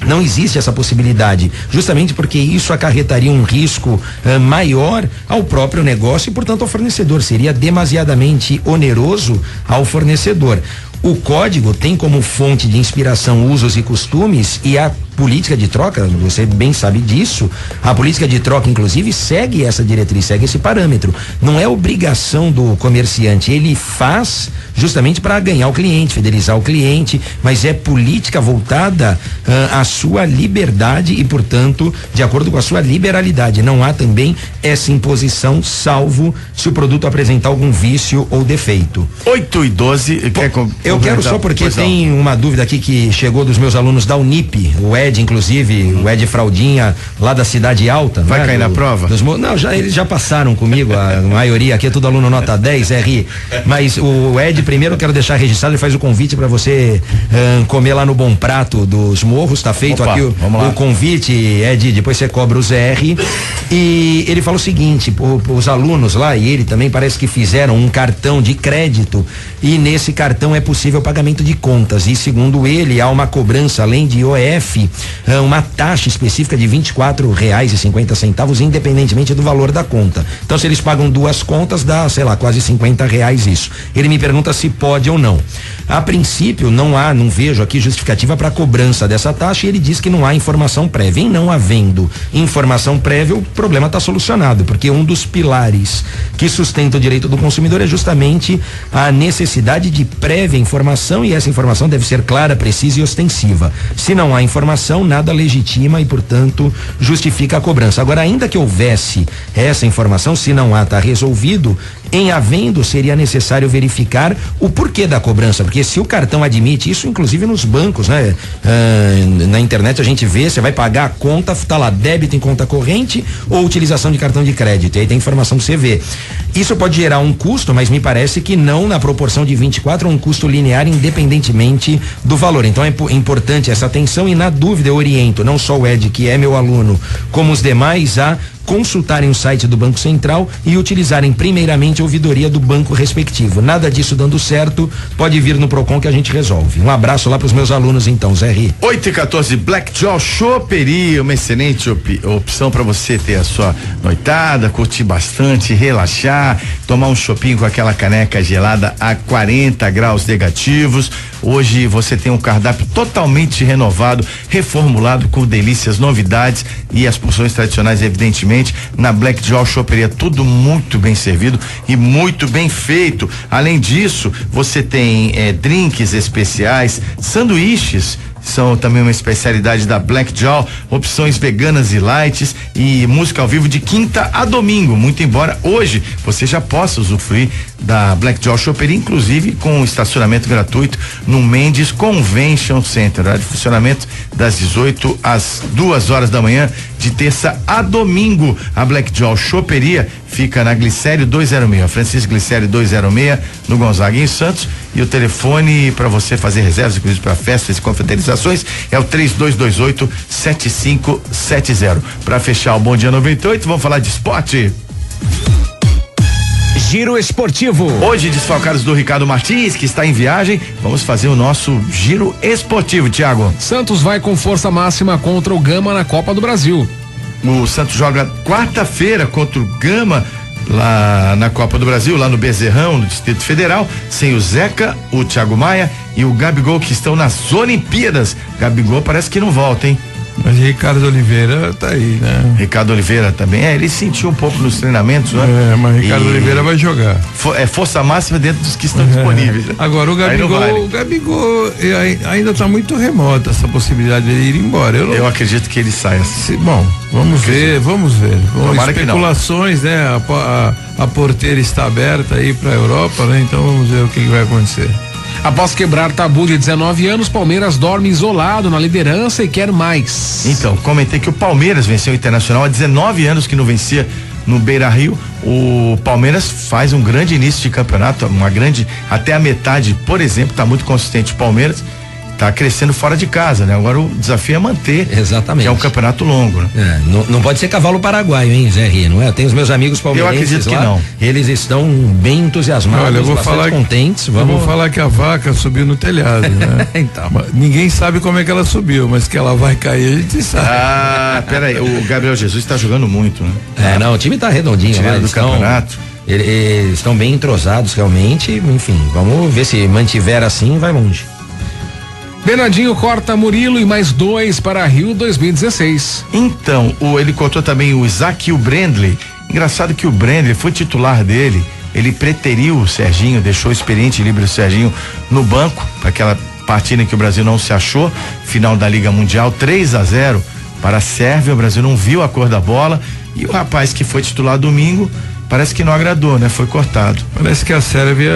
não existe essa possibilidade, justamente porque isso acarretaria um risco maior ao próprio negócio e, portanto, ao fornecedor. Seria demasiadamente oneroso ao fornecedor. O código tem como fonte de inspiração usos e costumes, e a política de troca, você bem sabe disso, a política de troca, inclusive, segue essa diretriz, segue esse parâmetro. Não é obrigação do comerciante, ele faz justamente para ganhar o cliente, fidelizar o cliente, mas é política voltada à sua liberdade e, portanto, de acordo com a sua liberalidade. Não há também essa imposição, salvo se o produto apresentar algum vício ou defeito. 8:12. Eu quero só porque tem uma dúvida aqui que chegou dos meus alunos da Unip, o Ed, inclusive, o Ed Fraldinha, lá da Cidade Alta. Vai cair na prova? Não, eles já passaram comigo, a maioria aqui é tudo aluno nota 10, RI. Mas o Ed, primeiro eu quero deixar registrado, ele faz o convite para você comer lá no Bom Prato dos Morros, tá feito. Opa, aqui o convite, Ed, depois você cobra o ZR. E ele fala o seguinte, os alunos lá, e ele também parece que fizeram um cartão de crédito, e nesse cartão é possível pagamento de contas, e segundo ele, há uma cobrança, além de IOF, uma taxa específica de R$24,50, independentemente do valor da conta. Então, se eles pagam 2 contas, dá, sei lá, quase R$50 isso. Ele me pergunta se pode ou não. A princípio, não vejo aqui justificativa para cobrança dessa taxa, e ele diz que não há informação prévia. Em não havendo informação prévia, o problema está solucionado, porque um dos pilares que sustenta o direito do consumidor é justamente a necessidade de prévia informação, e essa informação deve ser clara, precisa e ostensiva. Se não há informação, nada legitima e, portanto, justifica a cobrança. Agora, ainda que houvesse essa informação, se não há, está resolvido. Em havendo, seria necessário verificar o porquê da cobrança, porque se o cartão admite isso, inclusive nos bancos, né? Na internet a gente vê, você vai pagar a conta, tá lá, débito em conta corrente ou utilização de cartão de crédito, e aí tem informação que você vê. Isso pode gerar um custo, mas me parece que não na proporção de 24, um custo linear independentemente do valor. Então é importante essa atenção, e na dúvida eu oriento não só o Ed, que é meu aluno, como os demais, a consultarem o site do Banco Central e utilizarem primeiramente a ouvidoria do banco respectivo. Nada disso dando certo, pode vir no Procon que a gente resolve. Um abraço lá para os meus alunos então, Zé Ri. 8:14, Black Jaw Choperia, uma excelente opção para você ter a sua noitada, curtir bastante, relaxar, tomar um chopinho com aquela caneca gelada a 40 graus negativos. Hoje você tem um cardápio totalmente renovado, reformulado, com delícias, novidades e as porções tradicionais, evidentemente, na Black Jaw Choperia, tudo muito bem servido e muito bem feito. Além disso, você tem drinks especiais, sanduíches, são também uma especialidade da Black Jaw, opções veganas e lights, e música ao vivo de quinta a domingo, muito embora hoje você já possa usufruir da Black Jaw Choperia, inclusive com estacionamento gratuito no Mendes Convention Center, horário de funcionamento das 18 às 2 horas da manhã, de terça a domingo. A Black Jaw Choperia fica na Glicério 206, a Francisco Glicério 206, no Gonzaga, em Santos, e o telefone para você fazer reservas, inclusive para festas e confraternizações, é o 3228-7570. Para fechar o Bom Dia 98, vamos falar de esporte. Giro Esportivo. Hoje, desfalcados do Ricardo Martins, que está em viagem, vamos fazer o nosso Giro Esportivo, Thiago. Santos vai com força máxima contra o Gama na Copa do Brasil. O Santos joga quarta-feira contra o Gama, lá na Copa do Brasil, lá no Bezerrão, no Distrito Federal, sem o Zeca, o Thiago Maia e o Gabigol, que estão nas Olimpíadas. Gabigol parece que não volta, hein? Mas Ricardo Oliveira tá aí, né? Ricardo Oliveira também, ele sentiu um pouco nos treinamentos, né? Mas Ricardo Oliveira vai jogar. É força máxima dentro dos que estão disponíveis. Né? Agora o Gabigol ainda tá muito remota essa possibilidade de ele ir embora. Eu acredito que ele saia. Bom, vamos ver. Tomara especulações, né? A porteira está aberta aí pra Europa, né? Então vamos ver o que vai acontecer. Após quebrar tabu de 19 anos, Palmeiras dorme isolado na liderança e quer mais. Então, comentei que o Palmeiras venceu o Internacional há 19 anos que não vencia no Beira-Rio. O Palmeiras faz um grande início de campeonato, até a metade, por exemplo, está muito consistente o Palmeiras. Tá crescendo fora de casa, né? Agora o desafio é manter. Exatamente. Que é um campeonato longo, né? Não pode ser cavalo paraguaio, hein, Zé Ria, não é? Tem os meus amigos palmeirenses. Eu acredito lá, que não. Eles estão bem entusiasmados, olha, eu vou falar contentes. Eu vou falar que a vaca subiu no telhado, né? Então. Ninguém sabe como é que ela subiu, mas que ela vai cair, a gente sabe. Peraí, o Gabriel Jesus está jogando muito, né? Não, o time tá redondinho lá. Do campeonato. Eles estão bem entrosados realmente, enfim, vamos ver se mantiver assim, vai longe. Bernardinho corta Murilo e mais 2 para Rio 2016. Então, ele contou também o Isaac e o Brandley. Engraçado que o Brandley foi titular dele, ele preteriu o Serginho, deixou o experiente livre o Serginho no banco, para aquela partida em que o Brasil não se achou, final da Liga Mundial, 3-0 para a Sérvia. O Brasil não viu a cor da bola e o rapaz que foi titular domingo parece que não agradou, né? Foi cortado. Parece que a Sérvia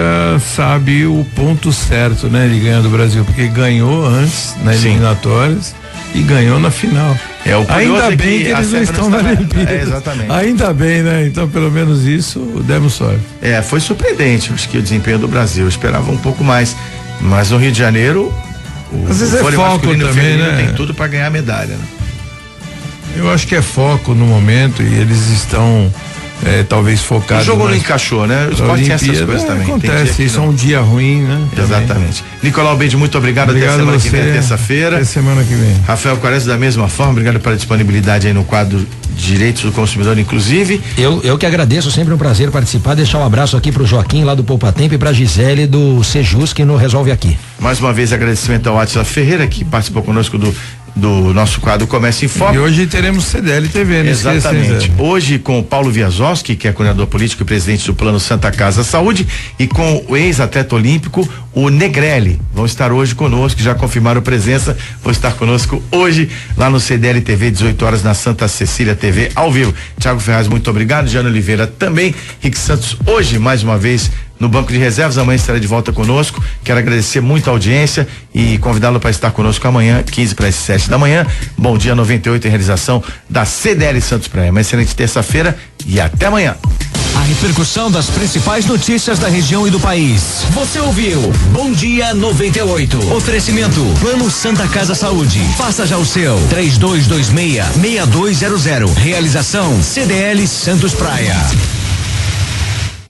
sabe o ponto certo, né? De ganhar do Brasil, porque ganhou antes nas eliminatórias e ganhou na final. Ainda bem que eles não estão na Olimpíada. Exatamente. Ainda bem, né? Então pelo menos isso demos sorte. Foi surpreendente, acho que o desempenho do Brasil, eu esperava um pouco mais, mas no Rio de Janeiro às vezes é foco também, né? Tem tudo para ganhar medalha, né? Eu acho que é foco no momento e eles estão talvez focado. O jogo não encaixou, né? O esporte tem essas coisas também. Acontece, isso é um dia ruim, né? Exatamente. Nicolau Bede, muito obrigado. Até semana que vem, terça-feira. Até semana que vem. Rafael Quaresma, da mesma forma, obrigado pela disponibilidade aí no quadro Direitos do Consumidor, inclusive. Eu que agradeço, sempre um prazer participar, deixar um abraço aqui pro Joaquim lá do Poupa Tempo e pra Gisele do Sejus que nos resolve aqui. Mais uma vez agradecimento ao Atila Ferreira que participou conosco do nosso quadro Comércio em Foco. E hoje teremos CDL TV, né? Exatamente. Hoje com o Paulo Viazowski, que é coordenador político e presidente do Plano Santa Casa Saúde, e com o ex-atleta olímpico, o Negrelli. Vão estar hoje conosco, já confirmaram presença, vão estar conosco hoje lá no CDL TV, 18 horas na Santa Cecília TV, ao vivo. Thiago Ferraz, muito obrigado. Jana Oliveira também. Rick Santos, hoje, mais uma vez, no banco de reservas, amanhã estará de volta conosco. Quero agradecer muito a audiência e convidá-lo para estar conosco amanhã, 15 para as 7 da manhã. Bom dia 98 em realização da CDL Santos Praia. Uma excelente terça-feira e até amanhã. A repercussão das principais notícias da região e do país. Você ouviu Bom Dia 98. Oferecimento Plano Santa Casa Saúde. Faça já o seu. 3226-6200. Realização CDL Santos Praia.